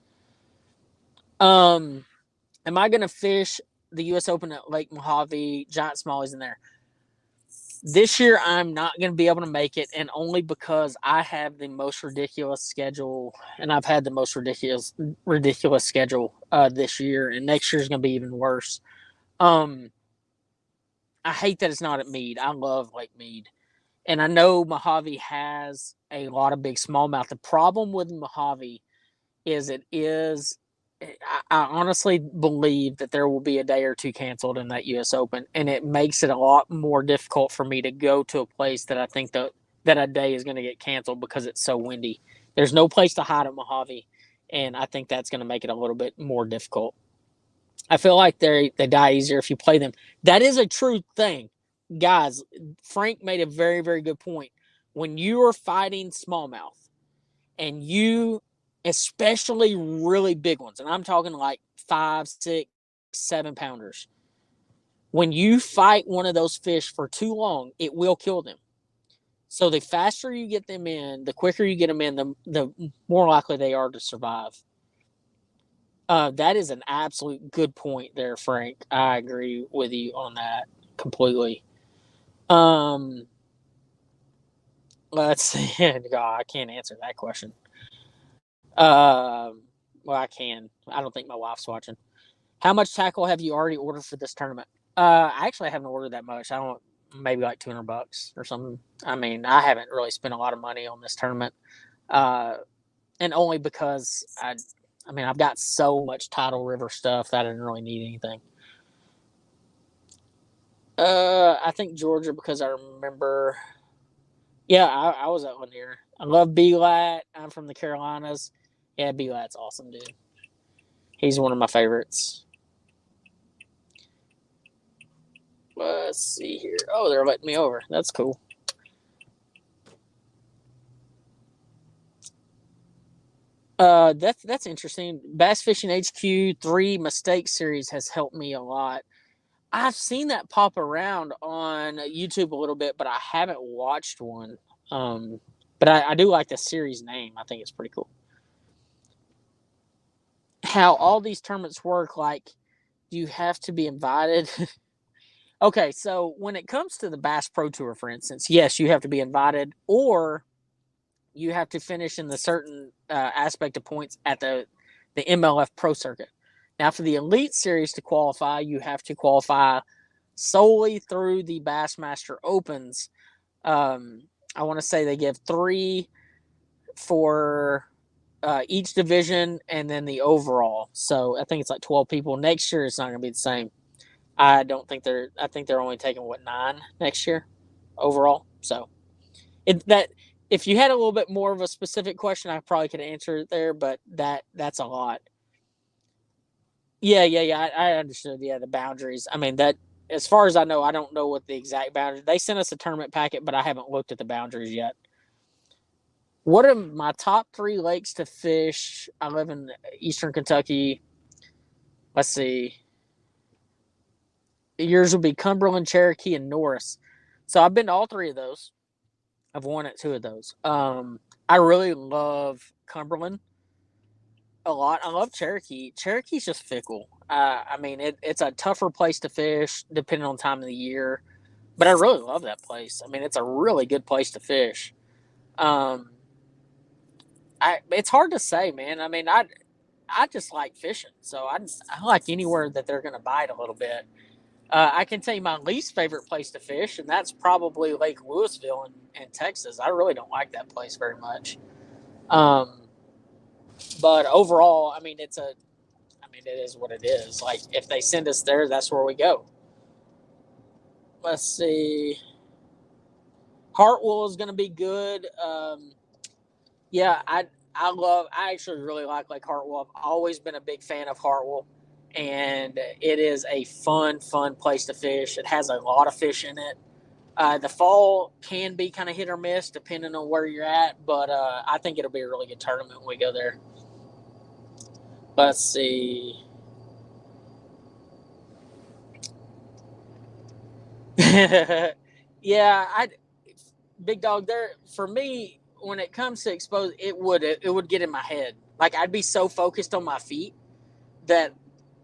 Am I going to fish the U.S. Open at Lake Mojave? Giant Smallies in there. This year, I'm not going to be able to make it, and only because I have the most ridiculous schedule, and I've had the most ridiculous schedule this year, and next year is going to be even worse. Um, I hate that it's not at Mead. I love Lake Mead, and I know Mojave has a lot of big smallmouth. The problem with Mojave is it is. I honestly believe that there will be a day or two canceled in that U.S. Open, and it makes it a lot more difficult for me to go to a place that I think that a day is going to get canceled because it's so windy. There's no place to hide at Mojave, and I think that's going to make it a little bit more difficult. I feel like they die easier if you play them. That is a true thing, guys. Frank made a very, very good point. When you are fighting smallmouth, and you, especially really big ones, and I'm talking like 5, 6, 7 pounders, when you fight one of those fish for too long, it will kill them. So the faster you get them in, the quicker you get them in, the more likely they are to survive. That is an absolute good point there, Frank. I agree with you on that completely. Um, let's see. God, I can't answer that question. Well, I can. I don't think my wife's watching. How much tackle have you already ordered for this tournament? I actually haven't ordered that much. I don't, maybe like $200 or something. I mean, I haven't really spent a lot of money on this tournament, uh, and only because I mean, I've got so much Tidal River stuff that I didn't really need anything. I think Georgia, because I remember. Yeah, I was at one year. I love B-Lat. I'm from the Carolinas. Yeah, B-Lat's awesome, dude. He's one of my favorites. Let's see here. Oh, they're letting me over. That's cool. That's interesting. Bass Fishing HQ 3 Mistake Series has helped me a lot. I've seen that pop around on YouTube a little bit, but I haven't watched one. Um, but I do like the series name. I think it's pretty cool. How all these tournaments work, like, do you have to be invited? Okay, so when it comes to the Bass Pro Tour, for instance, yes, you have to be invited, or you have to finish in the certain aspect of points at the MLF Pro Circuit. Now, for the Elite Series to qualify, you have to qualify solely through the Bassmaster Opens. I want to say they give 3 for each division, and then the overall. So I think it's like 12 people. Next year, it's not going to be the same. I don't think they're. I think they're only taking 9 next year overall. So that if you had a little bit more of a specific question, I probably could answer it there. But that's a lot. Yeah. I understood. Yeah, the boundaries. I mean that. As far as I know, I don't know what the exact boundaries. They sent us a tournament packet, but I haven't looked at the boundaries yet. What are my top 3 lakes to fish? I live in Eastern Kentucky. Let's see. Yours will be Cumberland, Cherokee, and Norris. So I've been to all 3 of those. I've won at 2 of those. I really love Cumberland a lot. I love Cherokee. Cherokee's just fickle. I mean, it's a tougher place to fish depending on time of the year, but I really love that place. I mean, it's a really good place to fish. Um, it's hard to say, man. I mean, I just like fishing, so I like anywhere that they're going to bite a little bit. I can tell you my least favorite place to fish, and that's probably Lake Louisville in Texas. I really don't like that place very much. Um, but overall, I mean, I mean, it is what it is. Like, if they send us there, that's where we go. Let's see. Hartwell is going to be good. Yeah, I actually really like Hartwell. I've always been a big fan of Hartwell, and it is a fun place to fish. It has a lot of fish in it. The fall can be kind of hit or miss depending on where you're at, but I think it'll be a really good tournament when we go there. Let's see. Yeah, big dog there for me when it comes to expose it would get in my head. Like I'd be so focused on my feet that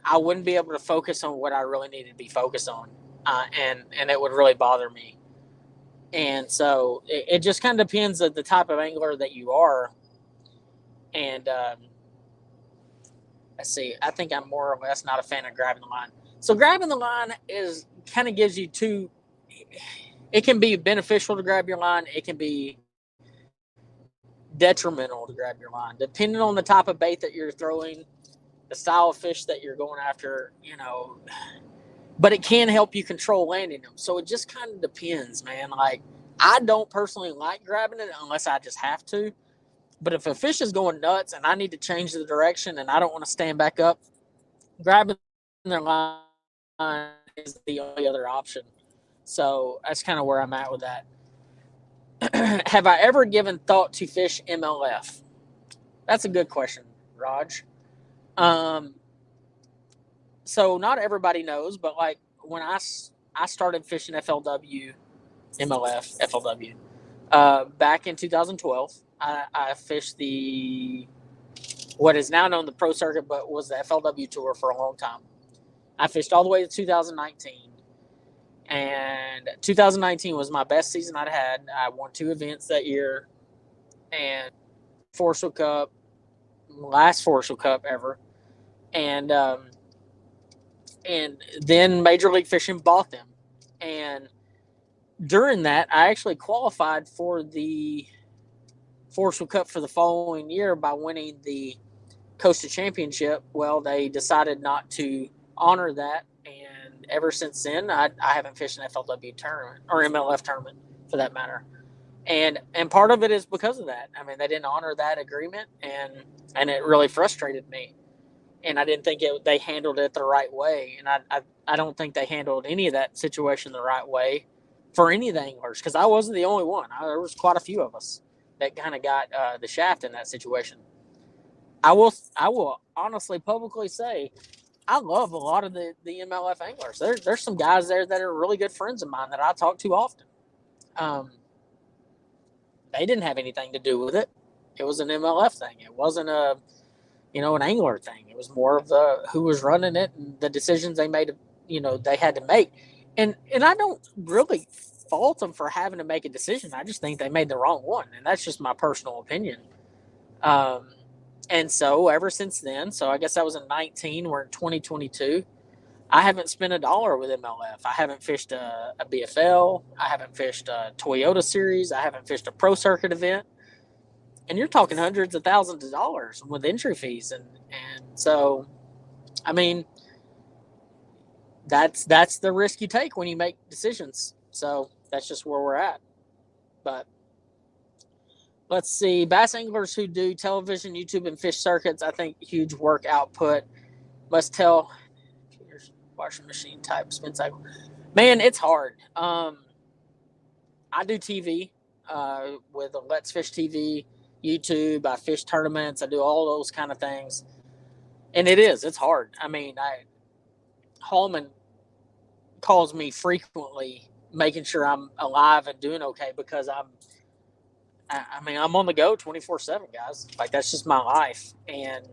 I wouldn't be able to focus on what I really needed to be focused on, and it would really bother me. And so it just kind of depends on the type of angler that you are. And let's see, I think I'm more or less not a fan of grabbing the line. So grabbing the line is kind of gives you two. It can be beneficial to grab your line. It can be detrimental to grab your line, depending on the type of bait that you're throwing, the style of fish that you're going after. But it can help you control landing them. So it just kind of depends, man. Like I don't personally like grabbing it unless I just have to. But if a fish is going nuts and I need to change the direction and I don't want to stand back up, grabbing their line is the only other option. So that's kind of where I'm at with that. Have I ever given thought to fish MLF? That's a good question, Raj. Um, so not everybody knows, but like when I started fishing FLW, MLF, FLW, back in 2012, I fished the what is now known the Pro Circuit, but was the FLW Tour for a long time. I fished all the way to 2019, and 2019 was my best season I'd had. I won 2 events that year, and Forcial Cup, last Forcial Cup ever, and and then Major League Fishing bought them, and during that, I actually qualified for the Forcial Cup for the following year by winning the Costa Championship. Well, they decided not to honor that, and ever since then, I haven't fished an FLW tournament or MLF tournament for that matter. And part of it is because of that. I mean, they didn't honor that agreement, and it really frustrated me. And I didn't think they handled it the right way, and I don't think they handled any of that situation the right way for any of the anglers because I wasn't the only one. There was quite a few of us that kind of got the shaft in that situation. I will honestly publicly say I love a lot of the MLF anglers. There's some guys there that are really good friends of mine that I talk to often. Um, they didn't have anything to do with it. It was an MLF thing. It wasn't an angler thing. It was more of the who was running it and the decisions they made. They had to make, and I don't really fault them for having to make a decision. I just think they made the wrong one, and that's just my personal opinion. Um, and so ever since then, so I guess that was in 19. We're in 2022. I haven't spent a dollar with MLF. I haven't fished a BFL. I haven't fished a Toyota series. I haven't fished a Pro Circuit event. And you're talking hundreds of thousands of dollars with entry fees, and so, I mean, that's the risk you take when you make decisions. So that's just where we're at. But let's see, bass anglers who do television, YouTube, and fish circuits, I think huge work output. Must tell washing machine type spin cycle. Man, it's hard. I do TV with Let's Fish TV, YouTube. I fish tournaments. I do all those kind of things, and it's hard. I mean, Holman calls me frequently, making sure I'm alive and doing okay because I'm on the go 24/7, guys. Like that's just my life, and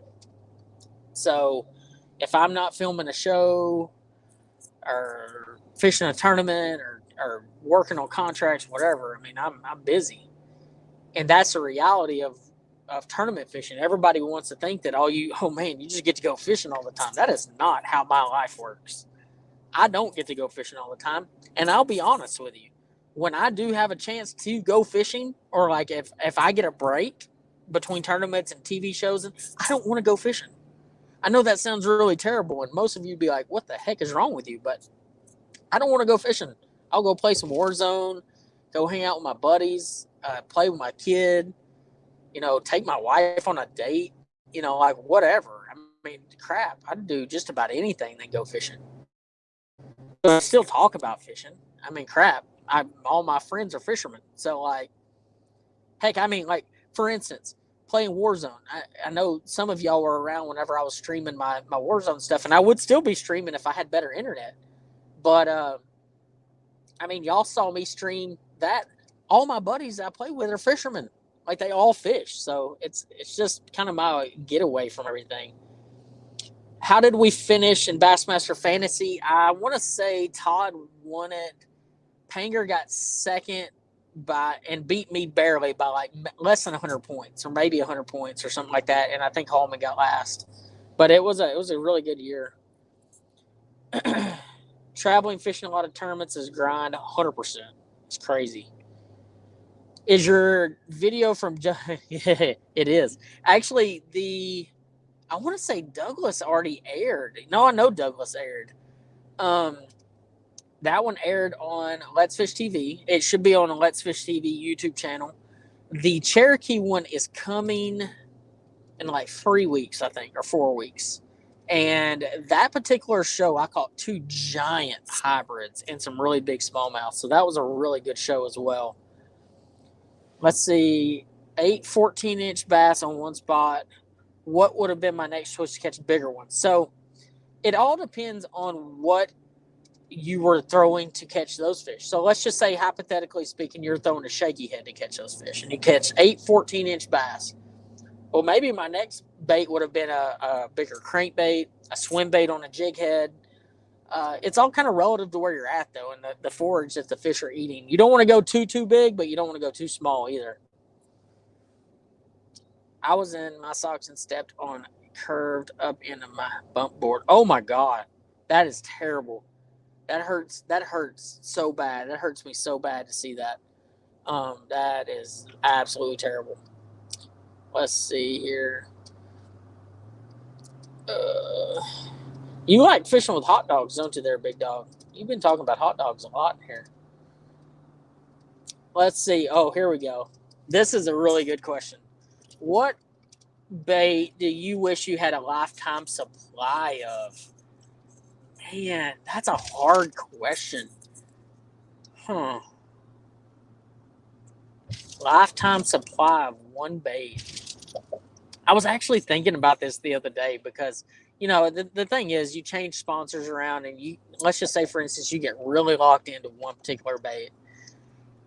so if I'm not filming a show or fishing a tournament or working on contracts, whatever, I mean, I'm busy. And that's the reality of tournament fishing. Everybody wants to think that oh man, you just get to go fishing all the time. That is not how my life works. I don't get to go fishing all the time. And I'll be honest with you. When I do have a chance to go fishing, or like if I get a break between tournaments and TV shows, I don't want to go fishing. I know that sounds really terrible, and most of you'd be like, what the heck is wrong with you? But I don't want to go fishing. I'll go play some Warzone, go hang out with my buddies, play with my kid, take my wife on a date, like whatever. I mean, crap, I'd do just about anything than go fishing. But I still talk about fishing. I mean, crap, all my friends are fishermen. So, like, heck, I mean, like, for instance, playing Warzone. I know some of y'all were around whenever I was streaming my Warzone stuff, and I would still be streaming if I had better internet. But I mean, y'all saw me stream that. All my buddies that I play with are fishermen. Like they all fish, so it's just kind of my getaway from everything. How did we finish in Bassmaster Fantasy? I want to say Todd won it. Panger got second by and beat me barely by like less than 100 points or maybe 100 points or something like that. And I think Holman got last. But it was a really good year. Traveling, fishing a lot of tournaments is grind 100%. It's crazy. Is your video from yeah, it is. Actually, I want to say Douglas already aired. No, I know Douglas aired. Um that one aired on Let's Fish TV. It should be on a Let's Fish TV YouTube channel. The Cherokee one is coming in like 3 weeks, I think, or 4 weeks. And that particular show, I caught two giant hybrids and some really big smallmouth. So that was a really good show as well. Let's see, 8 14-inch bass on one spot. What would have been my next choice to catch bigger ones? So it all depends on what you were throwing to catch those fish. So let's just say, hypothetically speaking, you're throwing a shaky head to catch those fish, and you catch 8 14-inch bass. Well, maybe my next bait would have been a bigger crankbait, a swim bait on a jig head. It's all kind of relative to where you're at, though, and the forage that the fish are eating. You don't want to go too big, but you don't want to go too small either. I was in my socks and stepped on curved up into my bump board. Oh my God, that is terrible. That hurts. That hurts so bad. That hurts me so bad to see that. That is absolutely terrible. Let's see here. You like fishing with hot dogs, don't you, there, big dog? You've been talking about hot dogs a lot in here. Let's see. Oh, here we go. This is a really good question. What bait do you wish you had a lifetime supply of? Man, that's a hard question. Huh. Lifetime supply of one bait. I was actually thinking about this the other day because, the thing is, you change sponsors around and let's just say, for instance, you get really locked into one particular bait,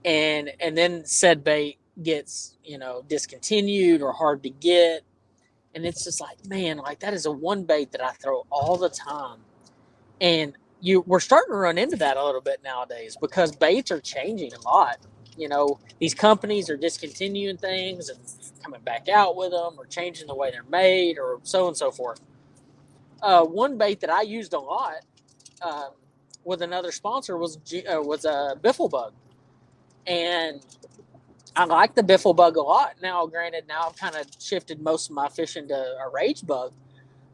and then said bait gets, discontinued or hard to get. And it's just like, man, like that is a one bait that I throw all the time. And we're starting to run into that a little bit nowadays because baits are changing a lot. These companies are discontinuing things and coming back out with them or changing the way they're made or so on and so forth. One bait that I used a lot with another sponsor was a biffle bug. And I like the biffle bug a lot. Now, granted, I've kind of shifted most of my fishing to a rage bug.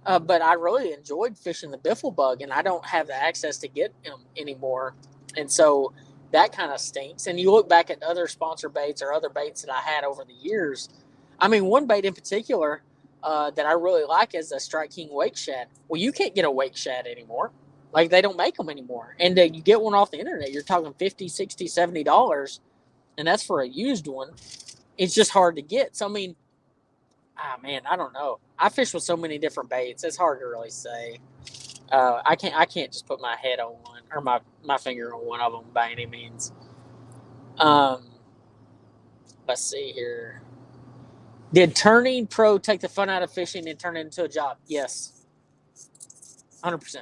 But I really enjoyed fishing the biffle bug, and I don't have the access to get him anymore. And so that kind of stinks. And you look back at other sponsor baits or other baits that I had over the years. I mean, one bait in particular that I really like is a Strike King wake shad. Well, you can't get a wake shad anymore. Like, they don't make them anymore. And you get one off the internet, you're talking $50, $60, $70, and that's for a used one. It's just hard to get. So, I mean, man, I don't know. I fish with so many different baits. It's hard to really say. I can't just put my head on one or my finger on one of them by any means. Let's see here. Did turning pro take the fun out of fishing and turn it into a job? Yes, 100%.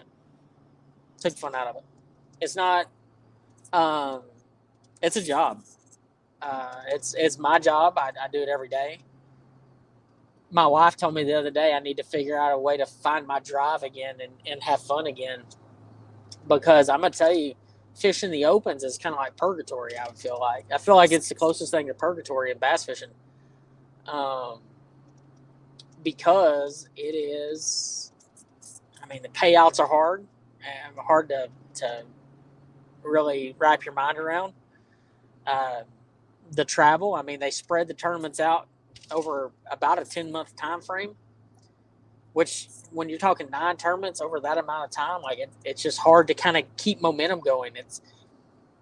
Took the fun out of it. It's not. It's a job. It's my job. I do it every day. My wife told me the other day I need to figure out a way to find my drive again and have fun again. Because I'm going to tell you, fishing the opens is kind of like purgatory, I would feel like. I feel like it's the closest thing to purgatory in bass fishing. Because it is, I mean, the payouts are hard and hard to really wrap your mind around. The travel, I mean, they spread the tournaments out over about a 10-month time frame, which when you're talking 9 tournaments over that amount of time, like it's just hard to kind of keep momentum going.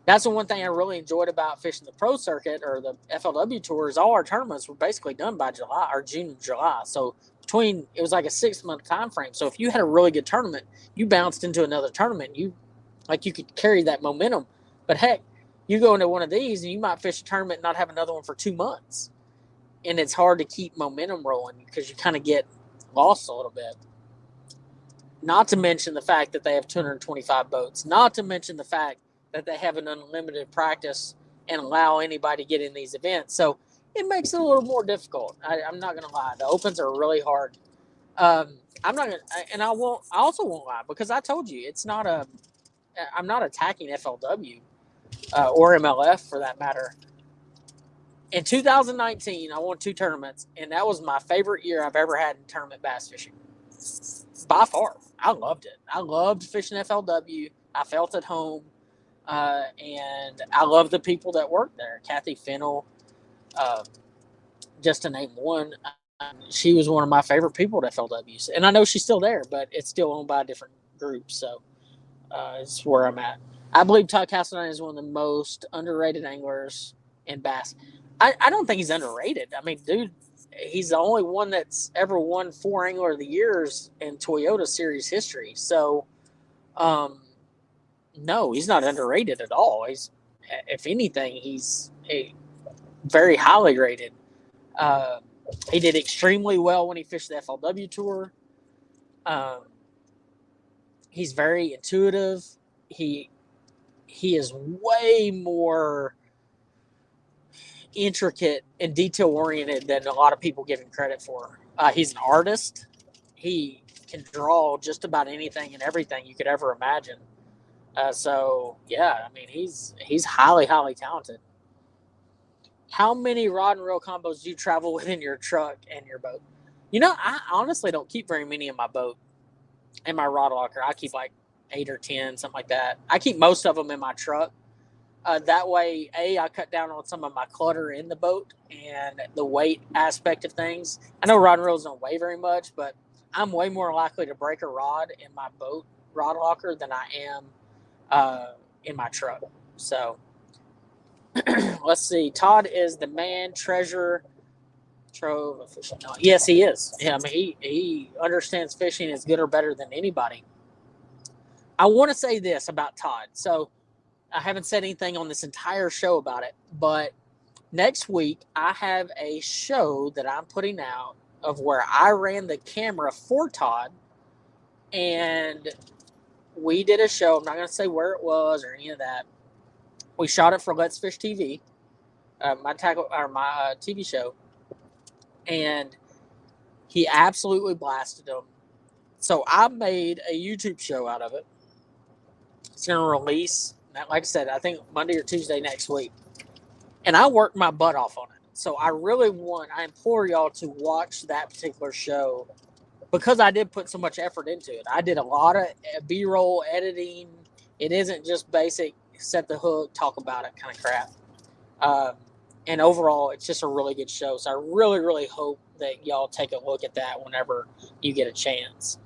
That's the one thing I really enjoyed about fishing the pro circuit or the FLW tours. All our tournaments were basically done by July or June, July. So it was like a 6-month time frame. So if you had a really good tournament, you bounced into another tournament. You could carry that momentum. But heck, you go into one of these and you might fish a tournament and not have another one for 2 months. And it's hard to keep momentum rolling because you kind of get lost a little bit. Not to mention the fact that they have 225 boats. Not to mention the fact that they have an unlimited practice and allow anybody to get in these events. So it makes it a little more difficult. I'm not going to lie. The opens are really hard. I'm not going to, and I won't, I also won't lie because I told you it's not a, I'm not attacking FLW or MLF for that matter. In 2019, I won 2 tournaments, and that was my favorite year I've ever had in tournament bass fishing. By far, I loved it. I loved fishing FLW. I felt at home, and I love the people that work there. Kathy Fennell, uh, just to name one, she was one of my favorite people at FLW. And I know she's still there, but it's still owned by a different group. So it's where I'm at. I believe Todd Castleton is one of the most underrated anglers in bass. I don't think he's underrated. I mean, dude, he's the only one that's ever won 4 Angler of the Years in Toyota Series history. So, no, he's not underrated at all. He's, if anything, he's very highly rated. Uh, he did extremely well when he fished the FLW Tour. Um, he's very intuitive. He is way more intricate and detail oriented than a lot of people give him credit for. He's an artist. He can draw just about anything and everything you could ever imagine. So yeah, I mean he's highly talented. How many rod and reel combos do you travel with in your truck and your boat? You know, I honestly don't keep very many in my boat. In my rod locker, I keep like 8 or 10, something like that. I keep most of them in my truck. That way, I cut down on some of my clutter in the boat and the weight aspect of things. I know rod and reels don't weigh very much, but I'm way more likely to break a rod in my boat rod locker than I am in my truck. So let's see. Todd is the man, treasure trove of fishing. Yes, he is. Yeah, I mean, he understands fishing as good or better than anybody. I want to say this about Todd. So I haven't said anything on this entire show about it, but next week I have a show that I'm putting out of where I ran the camera for Todd, and we did a show. I'm not going to say where it was or any of that. We shot it for Let's Fish TV, my TV show, and he absolutely blasted them. So I made a YouTube show out of it. It's going to release, like I said, I think Monday or Tuesday next week. And I worked my butt off on it. So I implore y'all to watch that particular show because I did put so much effort into it. I did a lot of B-roll editing. It isn't just basic set the hook, talk about it kind of crap. And overall, it's just a really good show. So I really hope that y'all take a look at that whenever you get a chance.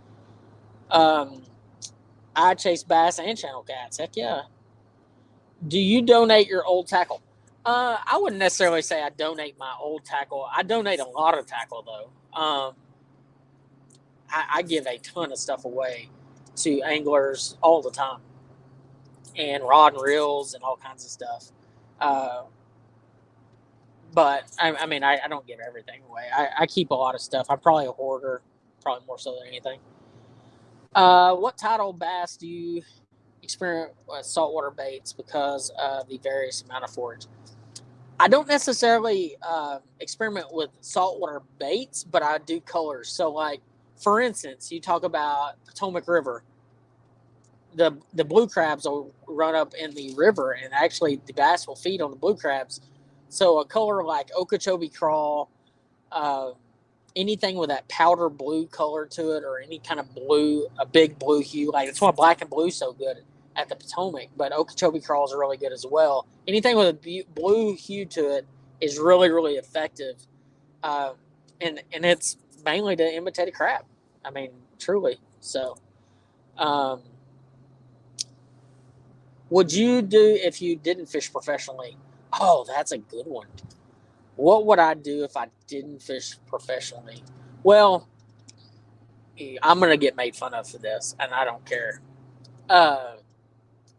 I chase bass and channel cats. Heck yeah. Do you donate your old tackle? I wouldn't necessarily say I donate my old tackle. I donate a lot of tackle, though. I give a ton of stuff away to anglers all the time, and rod and reels and all kinds of stuff. But I mean, I don't give everything away. I keep a lot of stuff. I'm probably a hoarder, probably more so than anything. What tidal bass do you experiment with saltwater baits because of the various amount of forage? I don't necessarily experiment with saltwater baits, but I do colors. So, like, for instance, you talk about Potomac River. The blue crabs will run up in the river, and actually the bass will feed on the blue crabs. So a color like Okeechobee crawl, anything with that powder blue color to it, or any kind of blue, a big blue hue, like that's why black and blue is so good at the Potomac. But Okeechobee crawls are really good as well. Anything with a blue hue to it is really effective, and it's mainly to imitate a crab. I mean, truly. So, would you do if you didn't fish professionally? Oh, that's a good one. What would I do if I didn't fish professionally? Well, I'm going to get made fun of for this, and I don't care.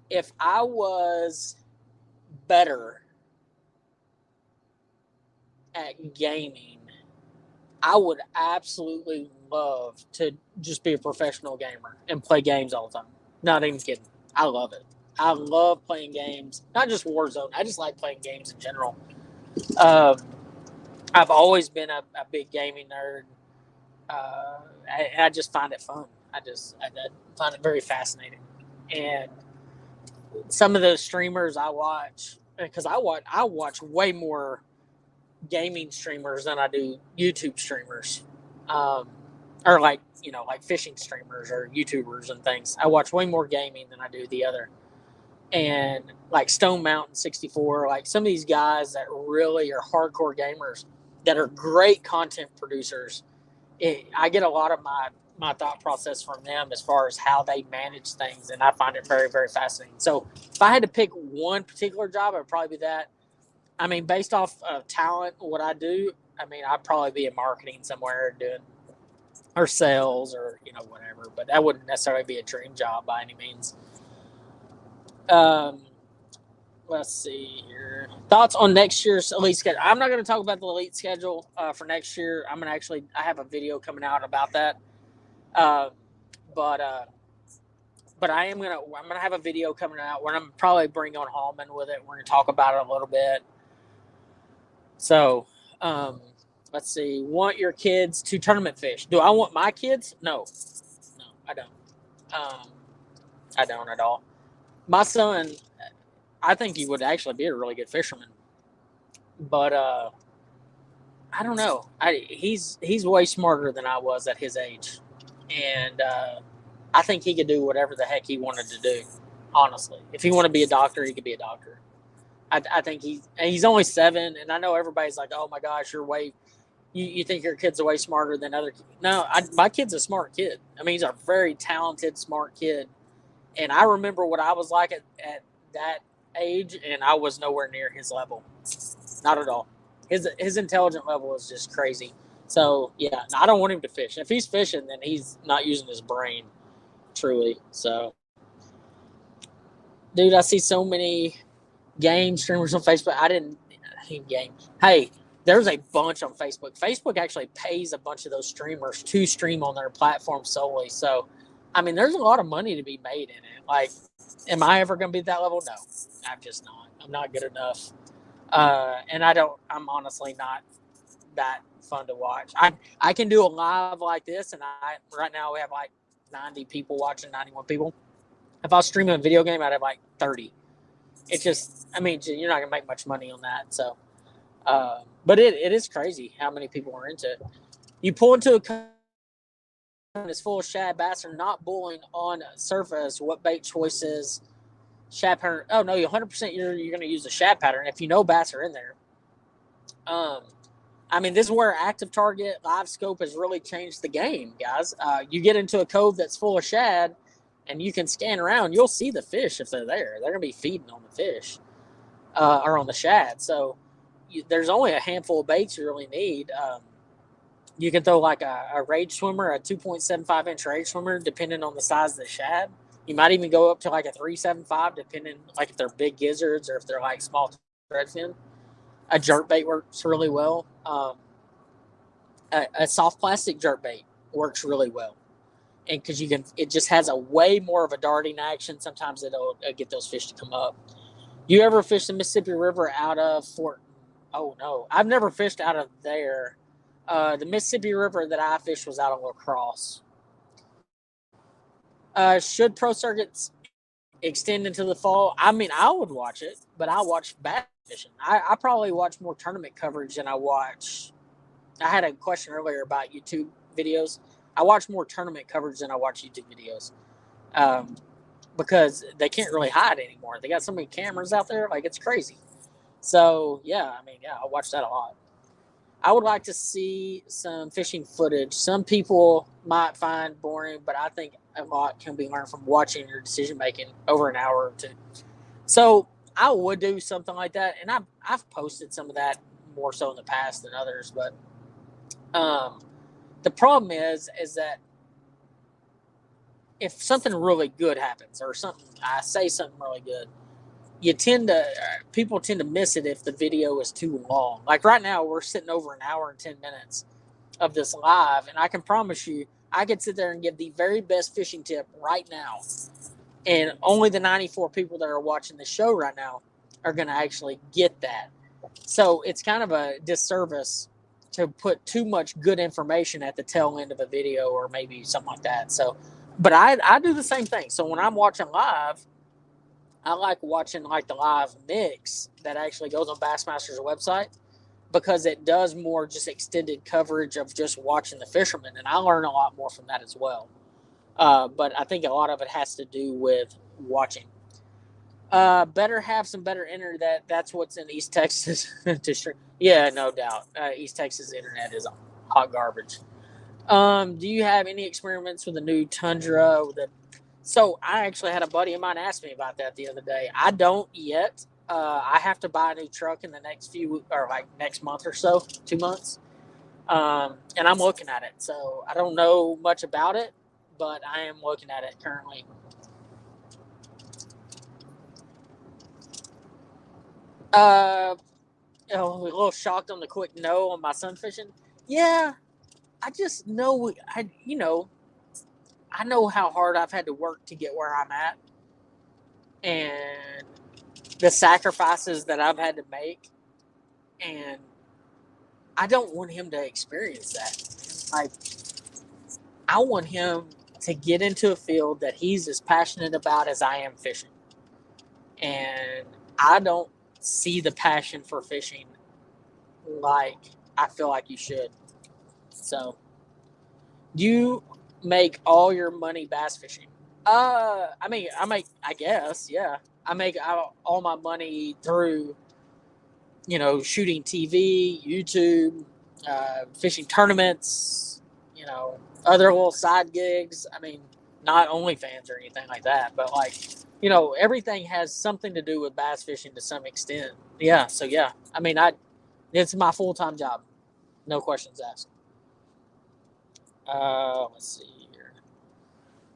If I was better at gaming, I would absolutely love to just be a professional gamer and play games all the time. Not even kidding. I love it. I love playing games, not just Warzone. I just like playing games in general. Um, I've always been a big gaming nerd. I just find it fun. I find it very fascinating. And some of the streamers I watch, because I watch way more gaming streamers than I do YouTube streamers, or like like fishing streamers or YouTubers and things. I watch way more gaming than I do the other. And like Stone Mountain 64, like some of these guys that really are hardcore gamers that are great content producers. I get a lot of my thought process from them as far as how they manage things, and I find it very, very fascinating. So if I had to pick one particular job, it would probably be that. I mean, based off of talent, what I do, I mean, I'd probably be in marketing somewhere doing or sales or whatever. But that wouldn't necessarily be a dream job by any means. Um, let's see here. Thoughts on next year's elite schedule? I'm not going to talk about the elite schedule for next year. I'm going to I have a video coming out about that. Uh, but I'm gonna have a video coming out where I'm probably bring on Hallman with it. We're gonna talk about it a little bit. So, let's see. Want your kids to tournament fish? Do I want my kids? No, I don't. I don't at all. My son, I think he would actually be a really good fisherman, but I don't know. He's way smarter than I was at his age, and I think he could do whatever the heck he wanted to do. Honestly, if he wanted to be a doctor, he could be a doctor. I think he's only 7, and I know everybody's like, "Oh my gosh, you think your kid's way smarter than other kids." No, my kid's a smart kid. I mean, he's a very talented, smart kid, and I remember what I was like at that age, and I was nowhere near his level, not at all. His intelligent level is just crazy. So yeah, I don't want him to fish. If he's fishing, then he's not using his brain truly. So, dude, I see so many game streamers on Facebook. I didn't game. Hey, there's a bunch on Facebook. Facebook actually pays a bunch of those streamers to stream on their platform solely. So, I mean, there's a lot of money to be made in it. Like, am I ever going to be at that level? No, I'm just not. I'm not good enough. And I'm honestly not that fun to watch. I can do a live like this, and right now we have like 90 people watching, 91 people. If I was streaming a video game, I'd have like 30. It just, I mean, you're not gonna make much money on that. So, but it is crazy how many people are into it. You pull into a cove and it's full of shad. Bass are not bulling on surface. What bait choices? Shad pattern. Oh no, 100% you're gonna use the shad pattern if you know bass are in there. I mean, this is where active target live scope has really changed the game, guys. You get into a cove that's full of shad, and you can scan around. You'll see the fish if they're there. They're going to be feeding on the fish or on the shad. So there's only a handful of baits you really need. You can throw like a rage swimmer, a 2.75 inch rage swimmer, depending on the size of the shad. You might even go up to like a 375, depending like if they're big gizzards or if they're like small threadfin. A jerk bait works really well. A soft plastic jerk bait works really well, and because it just has a way more of a darting action. Sometimes it'll get those fish to come up. You ever fish the Mississippi River out of Fort? Oh no, I've never fished out of there. The Mississippi River that I fished was out of La Crosse. Should pro circuits extend into the fall? I mean, I would watch it, but I watch bass fishing. I probably watch more tournament coverage than I watch. I had a question earlier about YouTube videos. I watch more tournament coverage than I watch YouTube videos because they can't really hide anymore. They got so many cameras out there, like it's crazy. So yeah, I mean, yeah, I watch that a lot. I would like to see some fishing footage. Some people might find boring, but I think a lot can be learned from watching your decision making over an hour or two. So I would do something like that, and I've posted some of that more so in the past than others. But the problem is that if something really good happens, or something I say something really good, you tend to people tend to miss it if the video is too long. Like right now, we're sitting over an hour and 10 minutes of this live, and I can promise you, I could sit there and give the very best fishing tip right now, and only the 94 people that are watching the show right now are going to actually get that. So it's kind of a disservice to put too much good information at the tail end of a video or maybe something like that. So, but I do the same thing. So when I'm watching live, I like watching like the live mix that actually goes on Bassmaster's website because it does more just extended coverage of just watching the fishermen, and I learn a lot more from that as well. But I think a lot of it has to do with watching. Better have some better internet. That's what's in East Texas. Yeah, no doubt. East Texas internet is hot garbage. Do you have any experiments with the new Tundra? So I actually had a buddy of mine ask me about that the other day. I don't yet. I have to buy a new truck in the next or like next month or so, 2 months. And I'm looking at it. So I don't know much about it, but I am looking at it currently. Uh, a little shocked on the quick no on my sun fishing. Yeah, I just know I know how hard I've had to work to get where I'm at, and the sacrifices that I've had to make, and I don't want him to experience that. Like, I want him to get into a field that he's as passionate about as I am fishing, and I don't see the passion for fishing like I feel like you should. So, you make all your money bass fishing. I mean, I guess, yeah. I make all my money through, shooting TV, YouTube, fishing tournaments, other little side gigs. I mean, not OnlyFans or anything like that, but like, everything has something to do with bass fishing to some extent. Yeah. So yeah, I mean, it's my full-time job. No questions asked. Let's see here.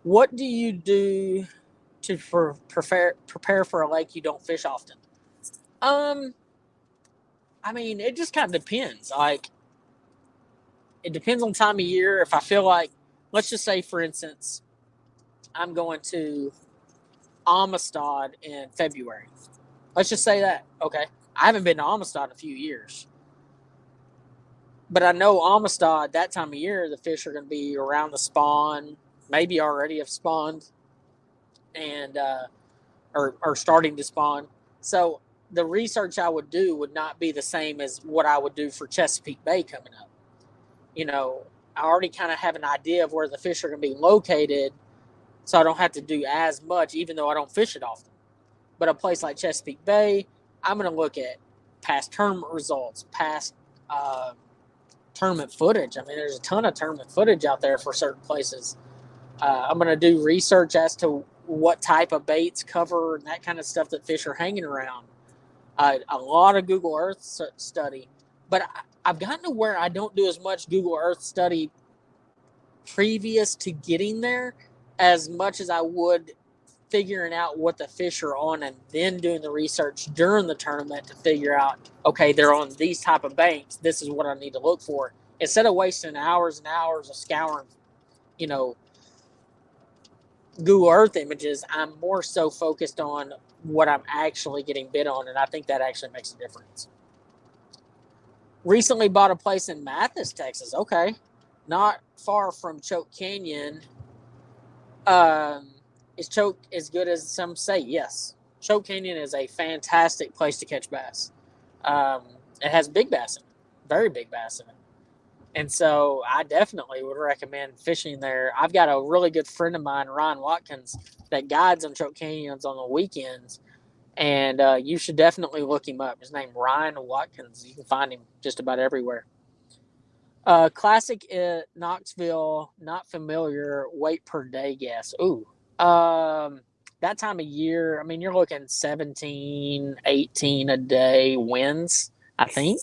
What do you do to prepare for a lake you don't fish often? Um, I mean, it just kind of depends. Like, it depends on time of year. If I feel like, let's just say, for instance, I'm going to Amistad in February. Let's just say that. Okay, I haven't been to Amistad in a few years, but I know Amistad that time of year, the fish are going to be around the spawn, maybe already have spawned, and or starting to spawn. So the research I would do would not be the same as what I would do for Chesapeake Bay coming up. I already kind of have an idea of where the fish are going to be located, so I don't have to do as much, even though I don't fish it often. But a place like Chesapeake Bay, I'm going to look at past tournament results, past tournament footage. I mean, there's a ton of tournament footage out there for certain places. I'm going to do research as to what type of baits cover and that kind of stuff that fish are hanging around. A lot of Google Earth study. But I've gotten to where I don't do as much Google Earth study previous to getting there as much as I would figuring out what the fish are on and then doing the research during the tournament to figure out, okay, they're on these type of banks. This is what I need to look for. Instead of wasting hours and hours of scouring, Google Earth images, I'm more so focused on what I'm actually getting bid on, and I think that actually makes a difference. Recently bought a place in Mathis, Texas. Okay. Not far from Choke Canyon. Is Choke as good as some say? Yes. Choke Canyon is a fantastic place to catch bass. It has big bass in it, very big bass in it. And so I definitely would recommend fishing there. I've got a really good friend of mine, Ryan Watkins, that guides on Choke Canyons on the weekends. And you should definitely look him up. His name is Ryan Watkins. You can find him just about everywhere. Classic at Knoxville, not familiar, weight per day guess. Ooh. That time of year, I mean, you're looking 17, 18 a day winds, I think.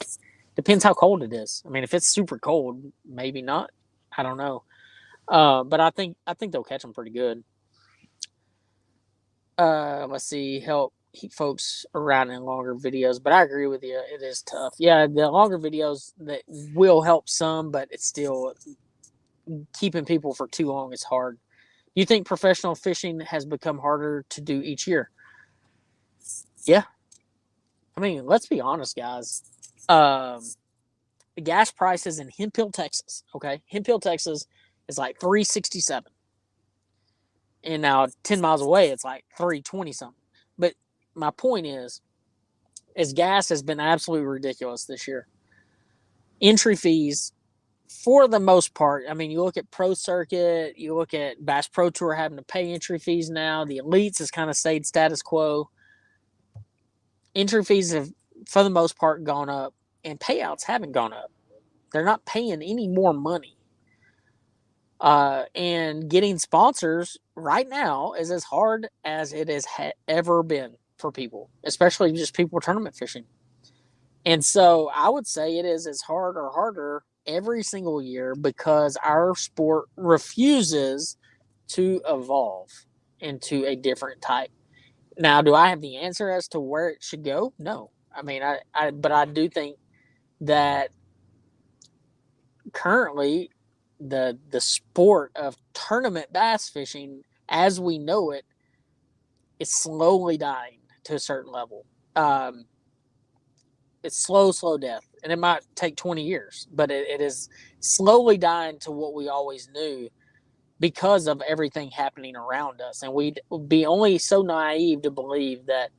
Depends how cold it is. I mean, if it's super cold, maybe not. I don't know. But I think they'll catch them pretty good. Let's see. Help. keep folks around in longer videos. But I agree with you. It is tough. Yeah, the longer videos that will help some, but it's still keeping people for too long is hard. You think professional fishing has become harder to do each year? Yeah. I mean, let's be honest, guys. Um, the gas prices in Hemphill, Texas, okay? Hemphill, Texas is like 367. And now 10 miles away, it's like 320 something. But my point is gas has been absolutely ridiculous this year. Entry fees, for the most part, I mean, you look at Pro Circuit, you look at Bass Pro Tour having to pay entry fees now. The Elites has kind of stayed status quo. Entry fees have, for the most part, gone up, and payouts haven't gone up. They're not paying any more money. And getting sponsors right now is as hard as it has ever been for people, especially just people tournament fishing. And so I would say it is as hard or harder every single year because our sport refuses to evolve into a different type. Now, do I have the answer as to where it should go? No. I mean, but I do think that currently the sport of tournament bass fishing as we know it is slowly dying to a certain level. It's slow death, and it might take 20 years, but it is slowly dying to what we always knew because of everything happening around us. And we'd be only so naive to believe that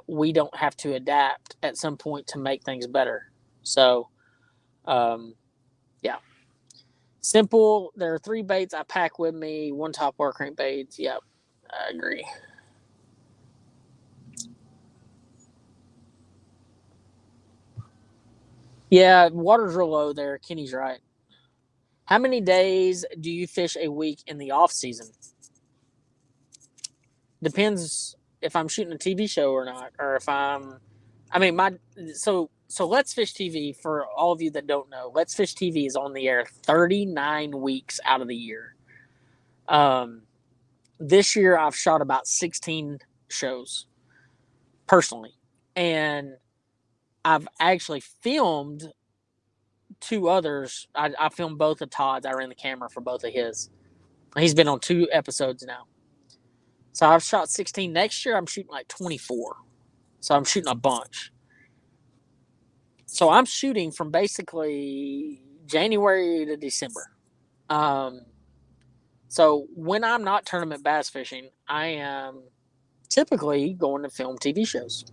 we don't have to adapt at some point to make things better. So, yeah. Simple. There are 3 baits I pack with me. 1 top water crankbait. Yep, I agree. Yeah, water's real low there. Kenny's right. How many days do you fish a week in the off season? Depends if I'm shooting a TV show or not, or if I'm. I mean, so Let's Fish TV, for all of you that don't know, Let's Fish TV is on the air 39 weeks out of the year. Um, this year I've shot about 16 shows personally, and I've actually filmed 2 others. I filmed both of Todd's. I ran the camera for both of his. He's been on 2 episodes now. So I've shot 16. Next year I'm shooting like 24. So I'm shooting a bunch. So I'm shooting from basically January to December. Um, so when I'm not tournament bass fishing, I am typically going to film TV shows.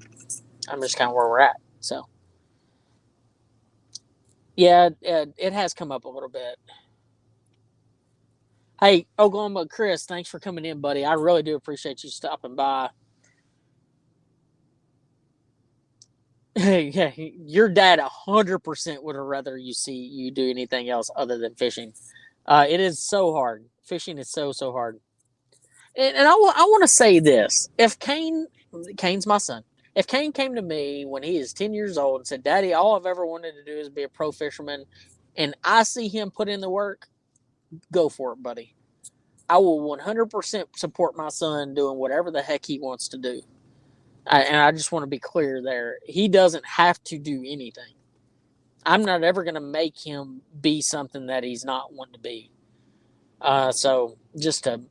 I'm just kind of where we're at. So yeah, it has come up a little bit. Hey, Oklahoma Chris, thanks for coming in, buddy. I really do appreciate you stopping by. Yeah, your dad 100% would have rather you see you do anything else other than fishing. It is so hard. Fishing is so hard. And I want to say this: if Kane's my son. If Kane came to me when he is 10 years old and said, "Daddy, all I've ever wanted to do is be a pro fisherman," and I see him put in the work, go for it, buddy. I will 100% support my son doing whatever the heck he wants to do. And I just want to be clear there. He doesn't have to do anything. I'm not ever going to make him be something that he's not wanting to be. So just to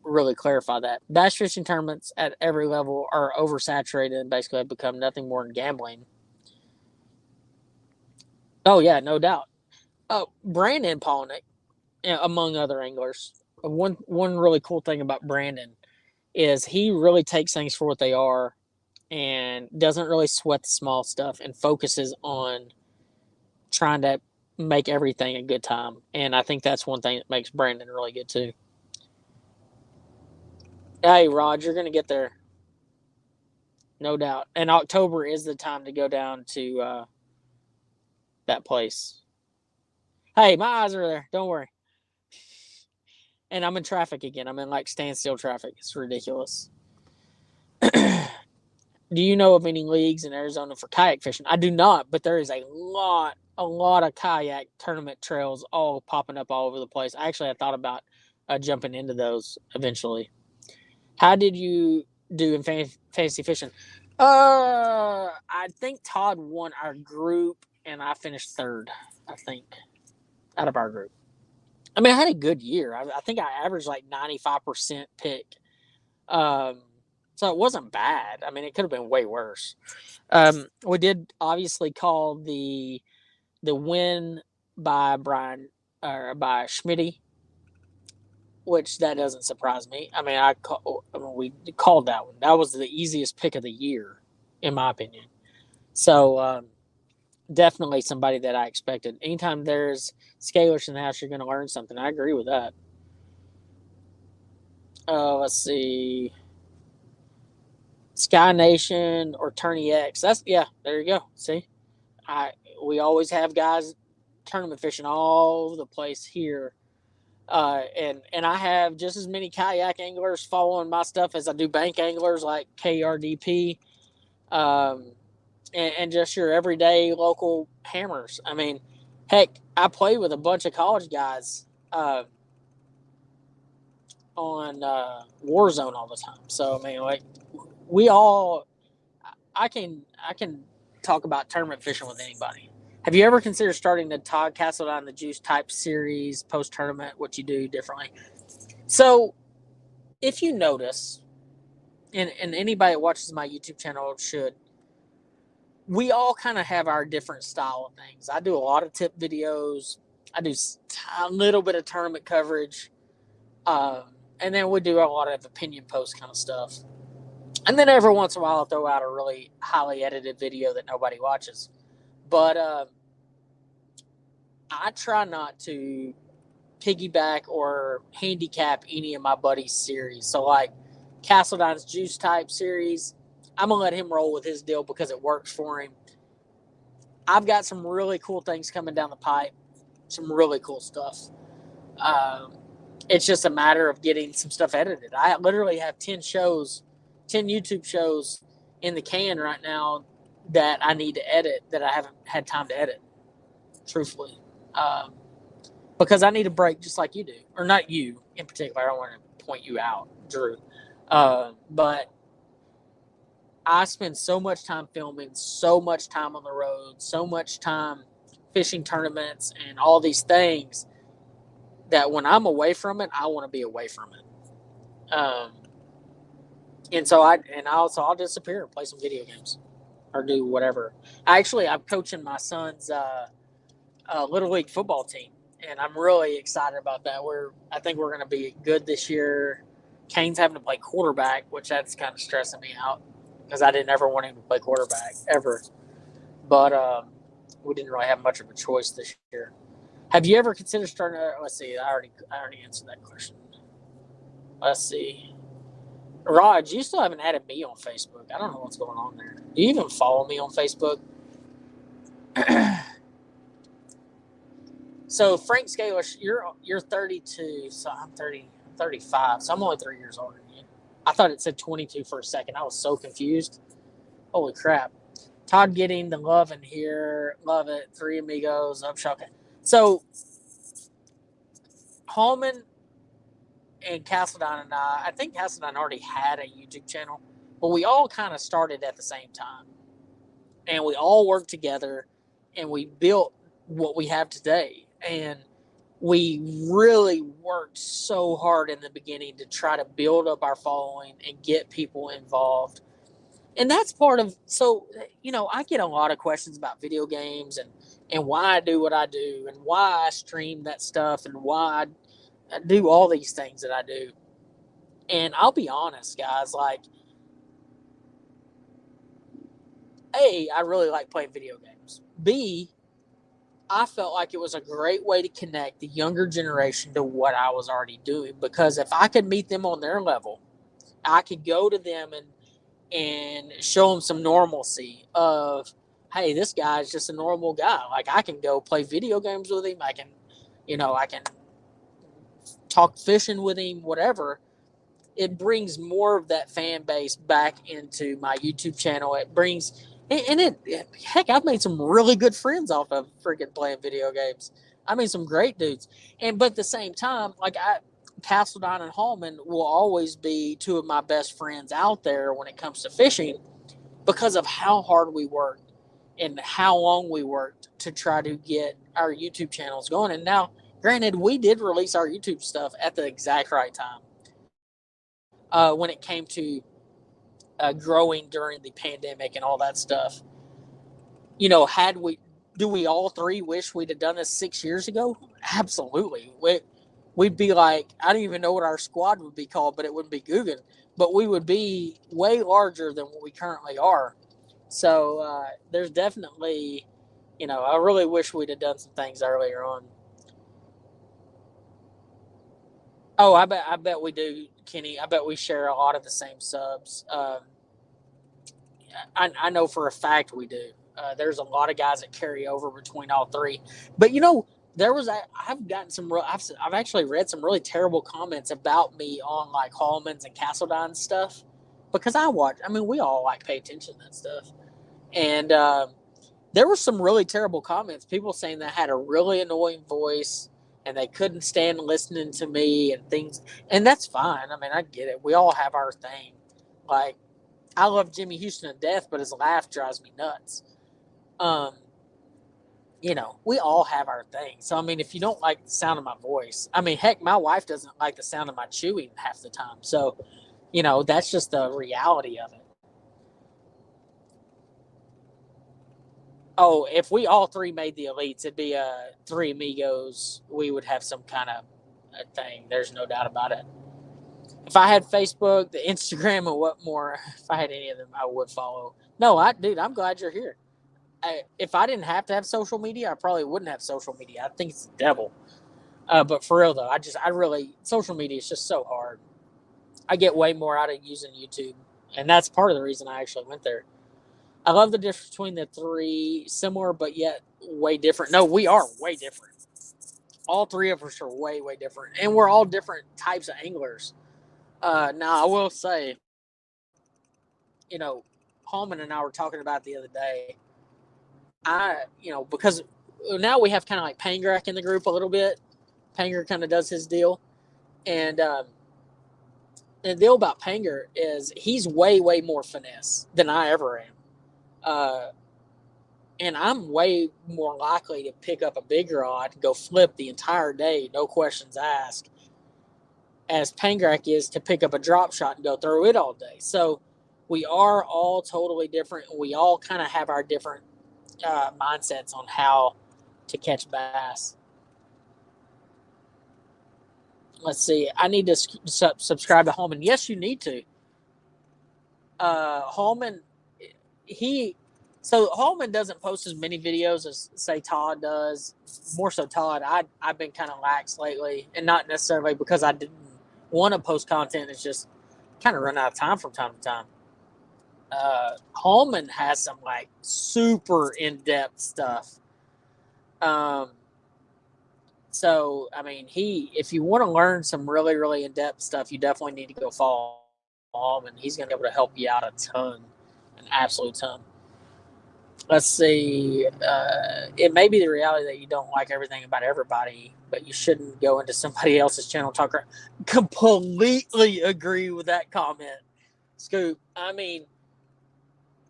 really clarify that, bass fishing tournaments at every level are oversaturated and basically have become nothing more than gambling. Oh yeah, no doubt. Brandon Polnick, among other anglers, one really cool thing about Brandon is he really takes things for what they are and doesn't really sweat the small stuff and focuses on trying to make everything a good time. And I think that's one thing that makes Brandon really good too. Hey, Rod, you're going to get there. No doubt. And October is the time to go down to that place. Hey, my eyes are there. Don't worry. And I'm in traffic again. I'm in like standstill traffic. It's ridiculous. Do you know of any leagues in Arizona for kayak fishing? I do not, but there is a lot of kayak tournament trails all popping up all over the place. I thought about jumping into those eventually. How did you do in fantasy fishing? I think Todd won our group, and I finished third. I think out of our group. I mean, I had a good year. I think I averaged like 95% pick. Um, so it wasn't bad. I mean, it could have been way worse. We did obviously call the win by Brian or by Schmitty, which that doesn't surprise me. I mean, we called that one. That was the easiest pick of the year, in my opinion. So definitely somebody that I expected. Anytime there's scalers in the house, you're going to learn something. I agree with that. Let's see, Sky Nation or Tourney X. That's yeah. There you go. See, I we always have guys tournament fishing all over the place here. And I have just as many kayak anglers following my stuff as I do bank anglers like KRDP, um, and just your everyday local hammers. I mean, heck, I play with a bunch of college guys on Warzone all the time. So I mean, like we all, I can talk about tournament fishing with anybody. Have you ever considered starting the Todd Castledine the Juice type series post tournament? What you do differently? So if you notice, and anybody that watches my YouTube channel should, we all kind of have our different style of things. I do a lot of tip videos. I do a little bit of tournament coverage. And then we do a lot of opinion post kind of stuff. And then every once in a while, I'll throw out a really highly edited video that nobody watches. But I try not to piggyback or handicap any of my buddies' series. So, like Castledine's Juice type series, I'm going to let him roll with his deal because it works for him. I've got some really cool things coming down the pipe, some really cool stuff. Um, it's just a matter of getting some stuff edited. I literally have 10 shows, 10 YouTube shows in the can right now that I need to edit that I haven't had time to edit, truthfully. Um, because I need a break just like you do. Or not you in particular. I don't want to point you out, Drew. But I spend so much time filming, so much time on the road, so much time fishing tournaments and all these things that when I'm away from it, I want to be away from it. And so I'll disappear and play some video games or do whatever. I'm coaching my son's little league football team, and I'm really excited about that. I think we're going to be good this year. Kane's having to play quarterback, which that's kind of stressing me out because I didn't ever want him to play quarterback ever. But we didn't really have much of a choice this year. Have you ever considered starting? Let's see. I already answered that question. Let's see. Raj, you still haven't added me on Facebook. I don't know what's going on there. Do you even follow me on Facebook? So Frank Scalish, you're 32, so I'm 30, 35, so I'm only 3 years older than you. I thought it said 22 for a second. I was so confused. Holy crap. Todd getting the love in here. Love it. Three amigos. Upshaw. So Holman and Castledine and I think Castledine already had a YouTube channel, but we all kind of started at the same time. And we all worked together and we built what we have today. And we really worked so hard in the beginning to try to build up our following and get people involved. And that's part of, so, I get a lot of questions about video games and why I do what I do and why I stream that stuff and why I do all these things that I do. And I'll be honest, guys, like, A, I really like playing video games. B, I felt like it was a great way to connect the younger generation to what I was already doing. Because if I could meet them on their level, I could go to them and show them some normalcy of, hey, this guy's just a normal guy. Like, I can go play video games with him. I can talk fishing with him, whatever. It brings more of that fan base back into my YouTube channel. It brings, heck, I've made some really good friends off of freaking playing video games. I mean, some great dudes. But at the same time, like Castledine and Hallman will always be two of my best friends out there when it comes to fishing because of how hard we worked and how long we worked to try to get our YouTube channels going. And now, granted, we did release our YouTube stuff at the exact right time when it came to growing during the pandemic and all that stuff. You know, do we all three wish we'd have done this 6 years ago? Absolutely. We'd be like, I don't even know what our squad would be called, but it wouldn't be Guggen. But we would be way larger than what we currently are. So there's definitely, you know, I really wish we'd have done some things earlier on. Oh, I bet we do, Kenny. I bet we share a lot of the same subs. I know for a fact we do. There's a lot of guys that carry over between all three. But you know, I've gotten some I've actually read some really terrible comments about me on like Hallman's and Castledine stuff because I mean, we all like pay attention to that stuff, and there were some really terrible comments. People saying that I had a really annoying voice and they couldn't stand listening to me and things. And that's fine. I mean, I get it. We all have our thing. Like, I love Jimmy Houston to death, but his laugh drives me nuts. Um, you know, we all have our thing. So, I mean, if you don't like the sound of my voice, I mean, heck, my wife doesn't like the sound of my chewing half the time. So, you know, that's just the reality of it. Oh, if we all three made the elites, it'd be three amigos. We would have some kind of a thing. There's no doubt about it. If I had Facebook, the Instagram, and what more, if I had any of them, I would follow. No, dude, I'm glad you're here. If I didn't have to have social media, I probably wouldn't have social media. I think it's the devil. But for real though, I really, social media is just so hard. I get way more out of using YouTube, and that's part of the reason I actually went there. I love the difference between the three, similar but yet way different. No, we are way different. All three of us are way, way different, and we're all different types of anglers. Now, I will say, you know, Holman and I were talking about the other day. Because now we have kind of like Pangrak in the group a little bit. Panger kind of does his deal, and the deal about Panger is he's way, way more finesse than I ever am. Uh, and I'm way more likely to pick up a big rod and go flip the entire day, no questions asked, as Pangrak is to pick up a drop shot and go throw it all day. So we are all totally different. We all kind of have our different mindsets on how to catch bass. Let's see. I need to subscribe to Holman. Yes, you need to. Holman, Holman doesn't post as many videos as say Todd does. More so Todd. I've been kind of lax lately, and not necessarily because I didn't want to post content. It's just kind of run out of time from time to time. Holman has some like super in depth stuff. So I mean, if you want to learn some really really in depth stuff, you definitely need to go follow Holman. He's going to be able to help you out a ton, an absolute ton. Let's see. It may be the reality that you don't like everything about everybody, but you shouldn't go into somebody else's channel talker. Completely agree with that comment, Scoop. I mean,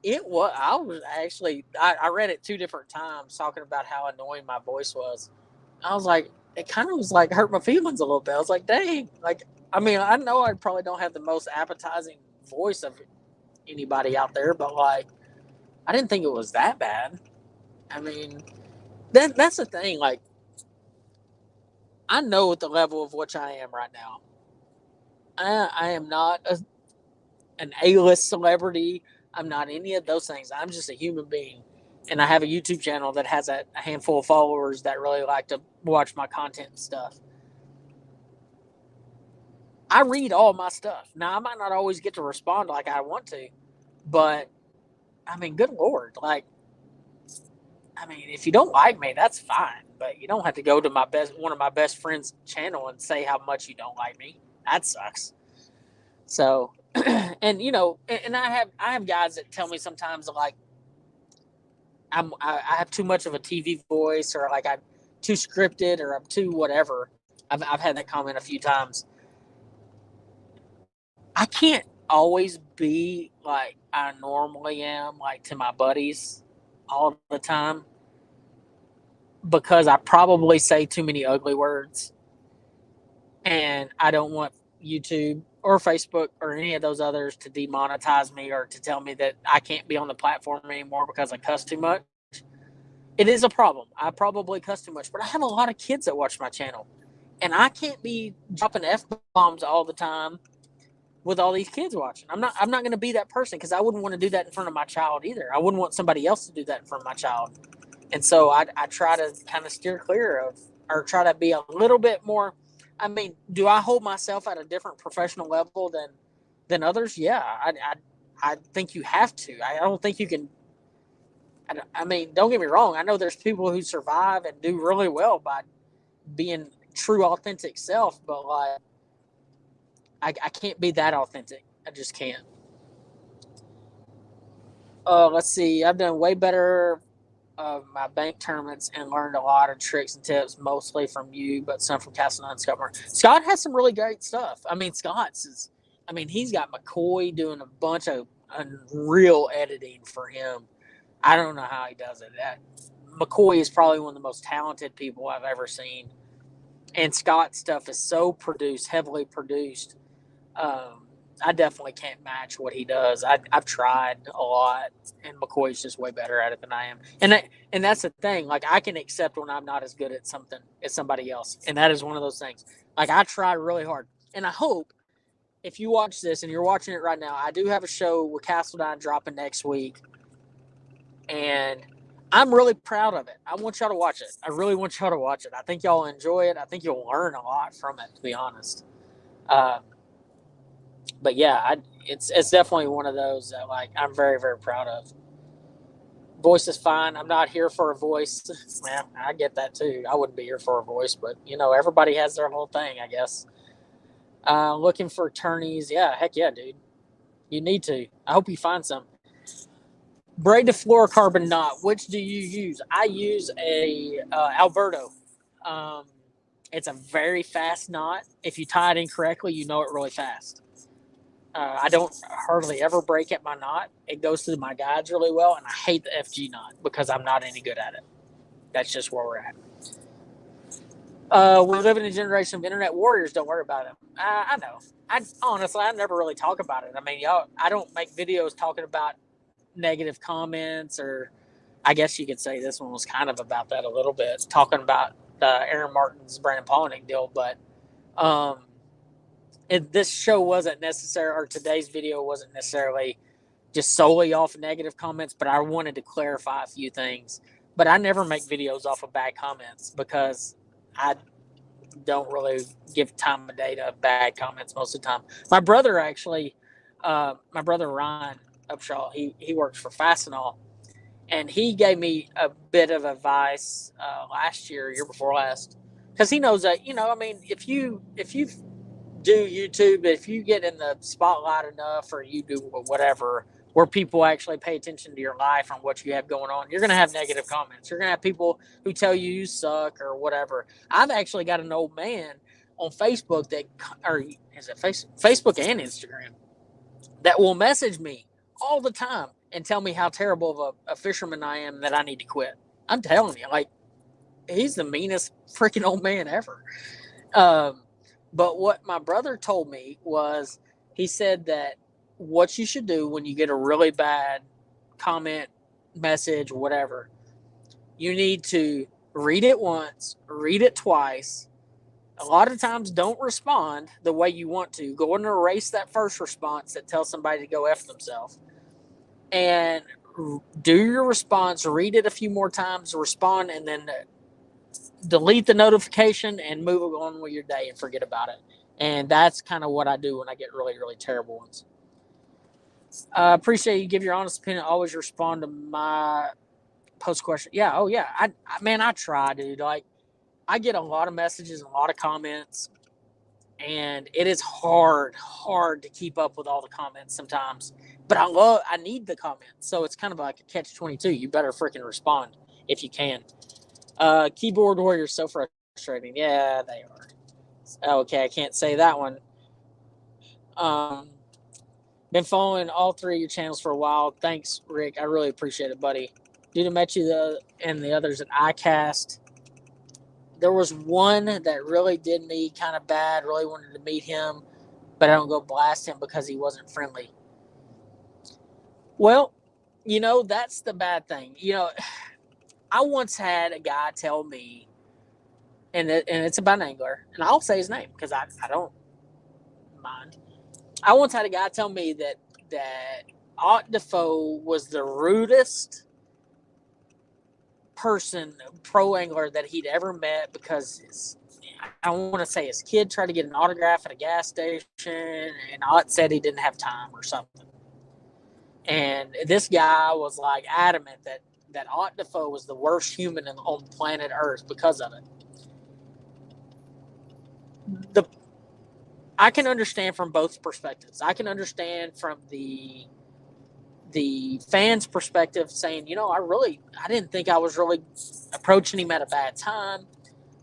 I read it two different times talking about how annoying my voice was. I was like, it kind of was like hurt my feelings a little bit. I was like, dang. Like, I mean, I know I probably don't have the most appetizing voice of anybody out there, but like, I didn't think it was that bad. I mean, that's the thing. Like, I know at the level of which I am right now. I am not an A-list celebrity. I'm not any of those things. I'm just a human being. And I have a YouTube channel that has a handful of followers that really like to watch my content and stuff. I read all my stuff. Now, I might not always get to respond like I want to, but I mean, good Lord. Like, I mean, if you don't like me, that's fine. But you don't have to go to one of my best friends' channel and say how much you don't like me. That sucks. So, and you know, and I have guys that tell me sometimes like I have too much of a TV voice, or like I'm too scripted, or I'm too whatever. I've had that comment a few times. I can't always be like I normally am, like to my buddies all the time, because I probably say too many ugly words, and I don't want YouTube or Facebook or any of those others to demonetize me or to tell me that I can't be on the platform anymore because I cuss too much. It is a problem. I probably cuss too much, but I have a lot of kids that watch my channel, and I can't be dropping f bombs all the time with all these kids watching. I'm not going to be that person, because I wouldn't want to do that in front of my child either. I wouldn't want somebody else to do that in front of my child. And so I try to kind of steer clear of, or try to be a little bit more. I mean, do I hold myself at a different professional level than others? Yeah, I think you have to. I don't think you can. I mean, don't get me wrong. I know there's people who survive and do really well by being true, authentic self, but like I can't be that authentic. I just can't. Let's see. I've done way better of my bank tournaments and learned a lot of tricks and tips, mostly from you, but some from Castle and Scott. Scott has some really great stuff. I mean, he's got McCoy doing a bunch of unreal editing for him. I don't know how he does it. McCoy is probably one of the most talented people I've ever seen. And Scott's stuff is so produced, heavily produced. I definitely can't match what he does. I've tried a lot, and McCoy's just way better at it than I am. And that's the thing. Like, I can accept when I'm not as good at something as somebody else, and that is one of those things. Like, I try really hard, and I hope if you watch this and you're watching it right now, I do have a show with Castledine dropping next week, and I'm really proud of it. I want y'all to watch it. I really want y'all to watch it. I think y'all will enjoy it. I think you'll learn a lot from it, to be honest. But yeah, it's definitely one of those that, like, I'm very, very proud of. Voice is fine. I'm not here for a voice. Man, I get that too. I wouldn't be here for a voice, but everybody has their whole thing, I guess. Looking for attorneys. Yeah, heck yeah, dude. You need to. I hope you find some. Braid to fluorocarbon knot. Which do you use? I use a Alberto. Um, it's a very fast knot. If you tie it in correctly, you know it really fast. I don't hardly ever break at my knot. It goes through my guides really well, and I hate the FG knot because I'm not any good at it. That's just where we're at. We live in a generation of internet warriors. Don't worry about it. I know. I never really talk about it. I mean, y'all, I don't make videos talking about negative comments, or I guess you could say this one was kind of about that a little bit, talking about Aaron Martin's Brandon Palaniuk deal. But this show wasn't necessary, or today's video wasn't necessarily just solely off negative comments, but I wanted to clarify a few things. But I never make videos off of bad comments, because I don't really give time of day to bad comments most of the time. My brother my brother Ryan Upshaw, he works for Fastenal, and he gave me a bit of advice last year before last, because he knows that if you do YouTube, if you get in the spotlight enough, or you do whatever, where people actually pay attention to your life and what you have going on, you're going to have negative comments. You're going to have people who tell you suck or whatever. I've actually got an old man on Facebook or is it Facebook and Instagram, that will message me all the time and tell me how terrible of a fisherman I am, that I need to quit. I'm telling you, like, he's the meanest freaking old man ever. But what my brother told me was, he said that what you should do when you get a really bad comment, message, whatever, you need to read it once, read it twice. A lot of times, don't respond the way you want to. Go and erase that first response that tells somebody to go F themselves. And do your response, read it a few more times, respond, and then delete the notification and move on with your day and forget about it. And that's kind of what I do when I get really, really terrible ones. I appreciate you give your honest opinion. Always respond to my post question. Yeah, oh yeah. I try, dude. Like, I get a lot of messages and a lot of comments, and it is hard to keep up with all the comments sometimes. But I need the comments, so it's kind of like a catch-22. You better freaking respond if you can. Keyboard warriors, so frustrating. Yeah, they are. Okay, I can't say that one. Been following all three of your channels for a while. Thanks, Rick. I really appreciate it, buddy. Dude, I met you and the others at iCast. There was one that really did me kind of bad. Really wanted to meet him, but I don't go blast him because he wasn't friendly. Well, that's the bad thing. I once had a guy tell me, and it's about an angler, and I'll say his name because I don't mind. I once had a guy tell me that Ott Defoe was the rudest person, pro angler, that he'd ever met because I want to say his kid tried to get an autograph at a gas station, and Ott said he didn't have time or something. And this guy was like adamant that Ott Defoe was the worst human on planet Earth because of it. I can understand from both perspectives. I can understand from the fans' perspective saying, I didn't think I was really approaching him at a bad time.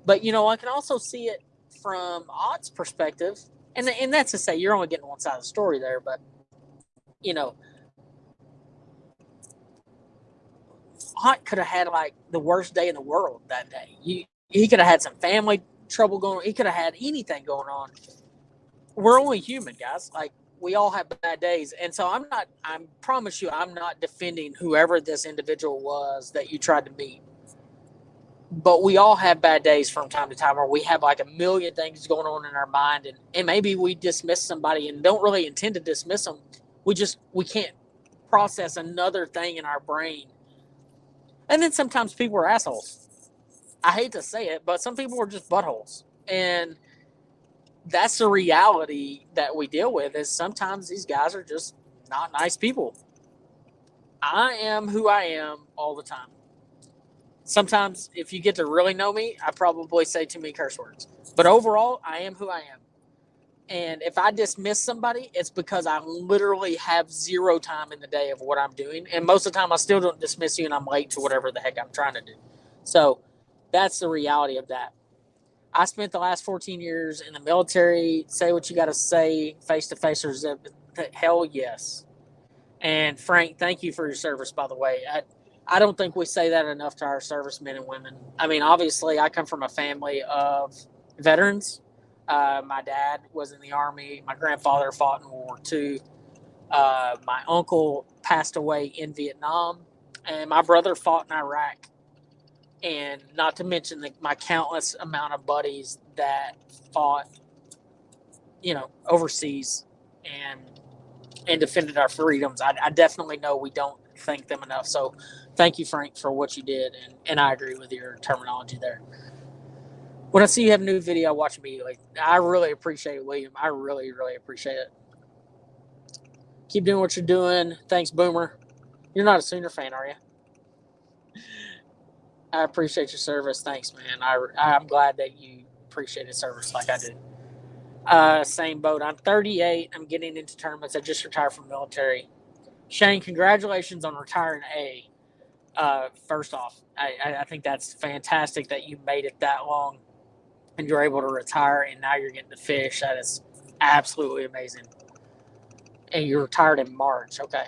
But, I can also see it from Ott's perspective. And that's to say, you're only getting one side of the story there. But, Ott could have had like the worst day in the world that day. He could have had some family trouble going on. He could have had anything going on. We're only human, guys. Like, we all have bad days. And so I promise you, I'm not defending whoever this individual was that you tried to meet. But we all have bad days from time to time, where we have like a million things going on in our mind. And maybe we dismiss somebody and don't really intend to dismiss them. We can't process another thing in our brain. And then sometimes people are assholes. I hate to say it, but some people are just buttholes. And that's the reality that we deal with, is sometimes these guys are just not nice people. I am who I am all the time. Sometimes if you get to really know me, I probably say too many curse words. But overall, I am who I am. And if I dismiss somebody, it's because I literally have zero time in the day of what I'm doing. And most of the time I still don't dismiss you, and I'm late to whatever the heck I'm trying to do. So that's the reality of that. I spent the last 14 years in the military. Say what you got to say, face to face or zip. Hell yes. And Frank, thank you for your service, by the way. I don't think we say that enough to our servicemen and women. I mean, obviously, I come from a family of veterans. My dad was in the Army. My grandfather fought in World War II. My uncle passed away in Vietnam. And my brother fought in Iraq. And not to mention my countless amount of buddies that fought, overseas and defended our freedoms. I definitely know we don't thank them enough. So thank you, Frank, for what you did. And I agree with your terminology there. When I see you have a new video, I watch immediately. I really appreciate it, William. I really, really appreciate it. Keep doing what you're doing. Thanks, Boomer. You're not a Sooner fan, are you? I appreciate your service. Thanks, man. I'm glad that you appreciated service like I did. Same boat. I'm 38. I'm getting into tournaments. I just retired from the military. Shane, congratulations on retiring A. First off, I think that's fantastic that you made it that long and you're able to retire, and now you're getting to fish. That is absolutely amazing. And you retired in March. Okay.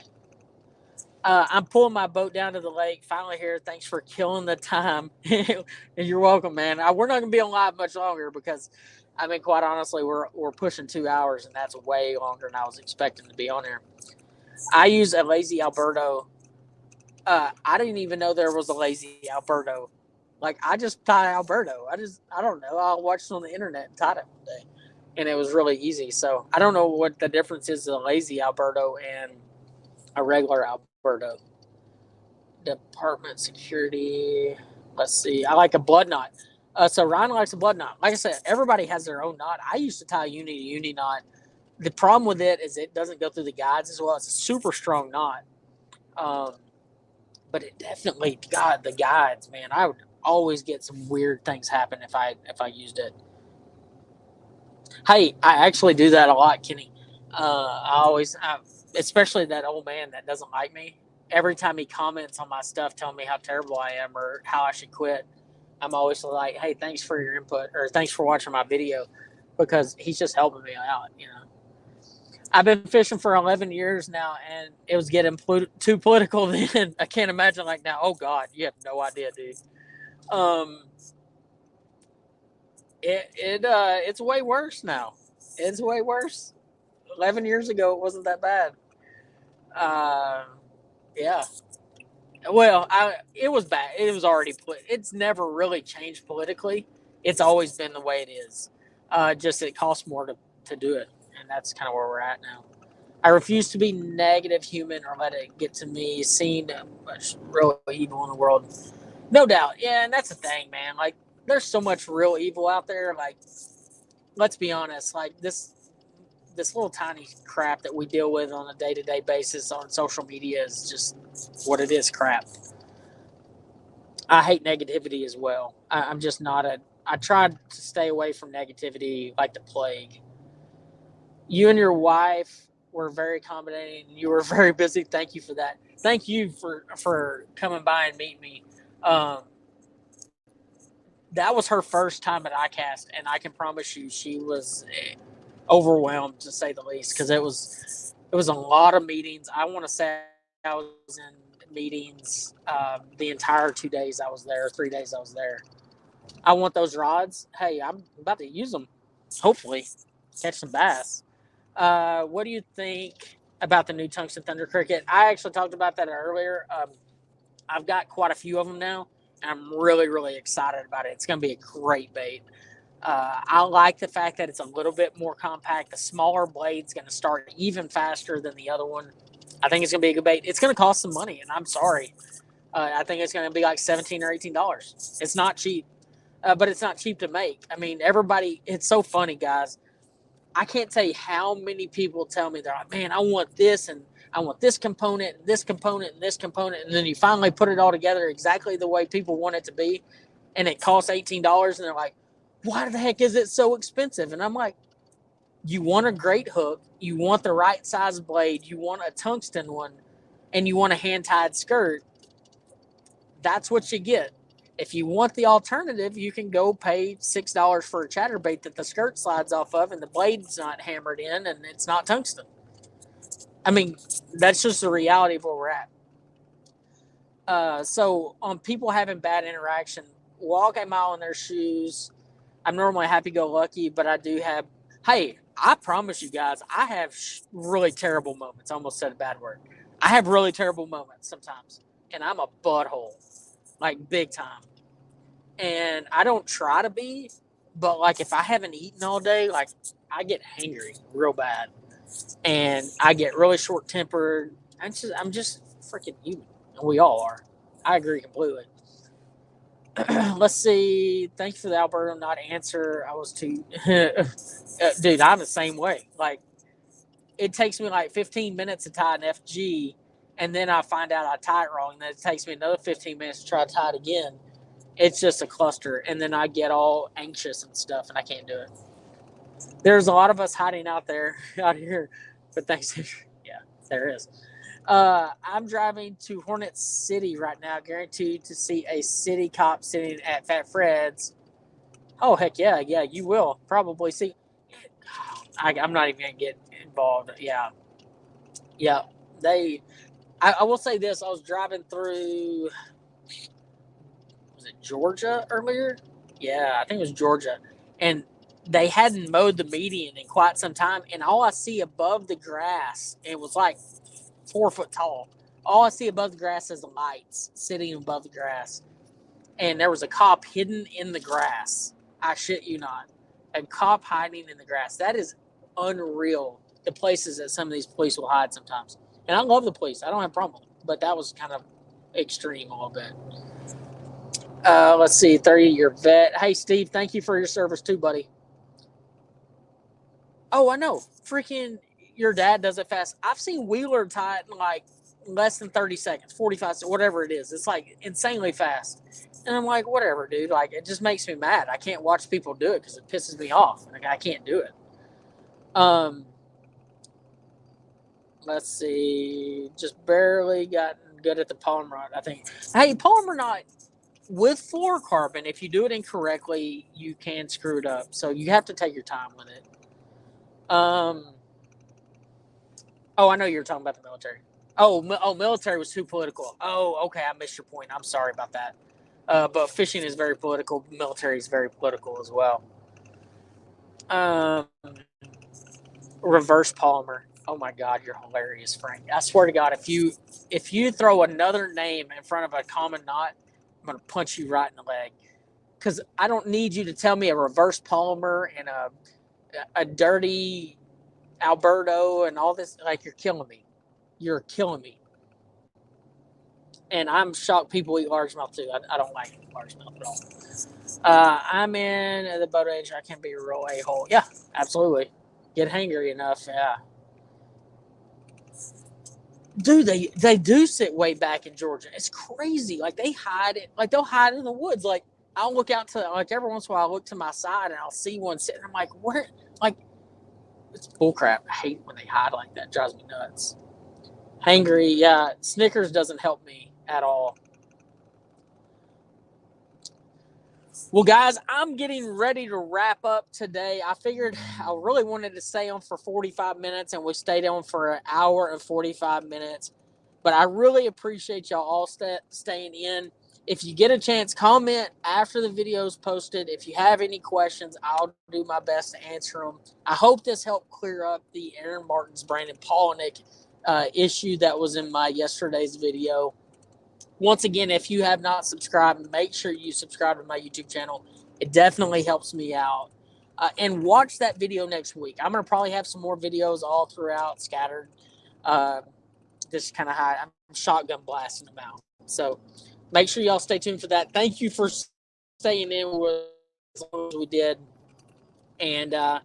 I'm pulling my boat down to the lake. Finally here. Thanks for killing the time. And you're welcome, man. We're not going to be on live much longer because, I mean, quite honestly, we're pushing 2 hours, and that's way longer than I was expecting to be on here. I use a lazy Alberto. I didn't even know there was a lazy Alberto. Like, I just tied Alberto. I don't know. I watched it on the internet and tied it one day, and it was really easy. So I don't know what the difference is of a lazy Alberto and a regular Alberto. Department security. Let's see. I like a blood knot. So Ryan likes a blood knot. Like I said, everybody has their own knot. I used to tie a uni knot. The problem with it is it doesn't go through the guides as well. It's a super strong knot. But it definitely, God, the guides, man. I would always get some weird things happen if I used it. Hey, I actually do that a lot, Kenny. Especially that old man that doesn't like me. Every time he comments on my stuff telling me how terrible I am or how I should quit, I'm always like, hey, thanks for your input, or thanks for watching my video, because he's just helping me out, I've been fishing for 11 years now, and it was getting too political then. I can't imagine like now. Oh God, you have no idea, dude. Um, it's way worse now. It's way worse. 11 years ago, it wasn't that bad. Uh, yeah. Well, it was bad. It was already. It's never really changed politically. It's always been the way it is. Just it costs more to do it, and that's kind of where we're at now. I refuse to be negative human or let it get to me. Seeing much real evil in the world, no doubt. Yeah, and that's the thing, man. Like, there's so much real evil out there. Like, let's be honest. Like this little tiny crap that we deal with on a day to day basis on social media is just what it is. Crap. I hate negativity as well. I'm just not a. I tried to stay away from negativity like the plague. You and your wife were very accommodating. You were very busy. Thank you for that. Thank you for coming by and meeting me. Um, that was her first time at ICAST, and I can promise you she was overwhelmed to say the least because it was a lot of meetings. I want to say I was in meetings the entire 2 days I was there, 3 days I was there. I want those rods. Hey, I'm about to use them. Hopefully, catch some bass. What do you think about the new tungsten thunder cricket? I actually talked about that earlier. I've got quite a few of them now, and I'm really, really excited about it. It's going to be a great bait. I like the fact that it's a little bit more compact. The smaller blade's going to start even faster than the other one. I think it's going to be a good bait. It's going to cost some money, and I'm sorry. I think it's going to be like $17 or $18. It's not cheap, but it's not cheap to make. I mean, everybody, it's so funny, guys. I can't tell you how many people tell me they're like, man, I want this and I want this component, and this component, and this component, and then you finally put it all together exactly the way people want it to be, and it costs $18, and they're like, why the heck is it so expensive? And I'm like, you want a great hook, you want the right size blade, you want a tungsten one, and you want a hand tied skirt. That's what you get. If you want the alternative, you can go pay $6 for a chatterbait that the skirt slides off of and the blade's not hammered in and it's not tungsten. I mean, that's just the reality of where we're at. So on people having bad interaction, walk a mile in their shoes. I'm normally happy go lucky, but I do have. Hey, I promise you guys, I have really terrible moments. I almost said a bad word. I have really terrible moments sometimes, and I'm a butthole, like big time. And I don't try to be, but like if I haven't eaten all day, like I get hangry real bad, and I get really short tempered. I'm just freaking human, and we all are. I agree completely. Let's see. Thanks for the Alberto not answer. I was too, dude. I'm the same way. Like it takes me like 15 minutes to tie an FG, and then I find out I tie it wrong, and then it takes me another 15 minutes to try to tie it again. It's just a cluster, and then I get all anxious and stuff, and I can't do it. There's a lot of us hiding out there, out here, but thanks. Yeah, there is. I'm driving to Hornet City right now, guaranteed to see a city cop sitting at Fat Fred's. Oh heck yeah, yeah, you will probably see. I'm not even gonna get involved. Yeah, yeah. They. I will say this: I was driving through. Was it Georgia earlier? Yeah, I think it was Georgia, and they hadn't mowed the median in quite some time, and all I see above the grass, it was like 4 foot tall. All I see above the grass is the lights sitting above the grass. And there was a cop hidden in the grass. I shit you not. A cop hiding in the grass. That is unreal. The places that some of these police will hide sometimes. And I love the police. I don't have a problem. But that was kind of extreme a little bit. Let's see. 30-year vet. Hey, Steve, thank you for your service too, buddy. Oh, I know. Freaking your dad does it fast. I've seen Wheeler tie it in like less than 30 seconds, 45 seconds, whatever it is. It's like insanely fast. And I'm like, whatever, dude. Like, it just makes me mad. I can't watch people do it because it pisses me off. Like, I can't do it. Um, let's see. Just barely gotten good at the polymer, I think. Hey, polymer knot with fluorocarbon, if you do it incorrectly, you can screw it up. So you have to take your time with it. Um, Oh, I know you were talking about the military. Oh, military was too political. Oh, okay, I missed your point. I'm sorry about that. But fishing is very political. Military is very political as well. Um, Reverse Polymer. Oh my God, you're hilarious, Frank. I swear to God, if you throw another name in front of a common knot, I'm gonna punch you right in the leg. Because I don't need you to tell me a reverse polymer and a dirty Alberto and all this. Like, you're killing me. You're killing me. And I'm shocked people eat largemouth too. I don't like largemouth at all. I'm in the boat age. I can be a real a hole. Yeah, absolutely. Get hangry enough. Yeah, dude. They do sit way back in Georgia. It's crazy. Like, they hide it. Like, they'll hide in the woods. Like, I'll look out to, like, every once in a while. I look to my side and I'll see one sitting. I'm like, where? Like, it's bullcrap. I hate when they hide like that. It drives me nuts. Hangry. Yeah, Snickers doesn't help me at all. Well, guys, I'm getting ready to wrap up today. I figured I really wanted to stay on for 45 minutes, and we stayed on for an hour and 45 minutes. But I really appreciate y'all all staying in. If you get a chance, comment after the video is posted. If you have any questions, I'll do my best to answer them. I hope this helped clear up the Aaron Martins, Brandon Polnick issue that was in my yesterday's video. Once again, if you have not subscribed, make sure you subscribe to my YouTube channel. It definitely helps me out. And watch that video next week. I'm going to probably have some more videos all throughout, scattered. Uh, just kind of high. I'm shotgun blasting them out. So make sure y'all stay tuned for that. Thank you for staying in with as long as we did. And I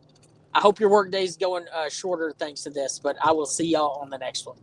hope your work day is going shorter thanks to this. But I will see y'all on the next one.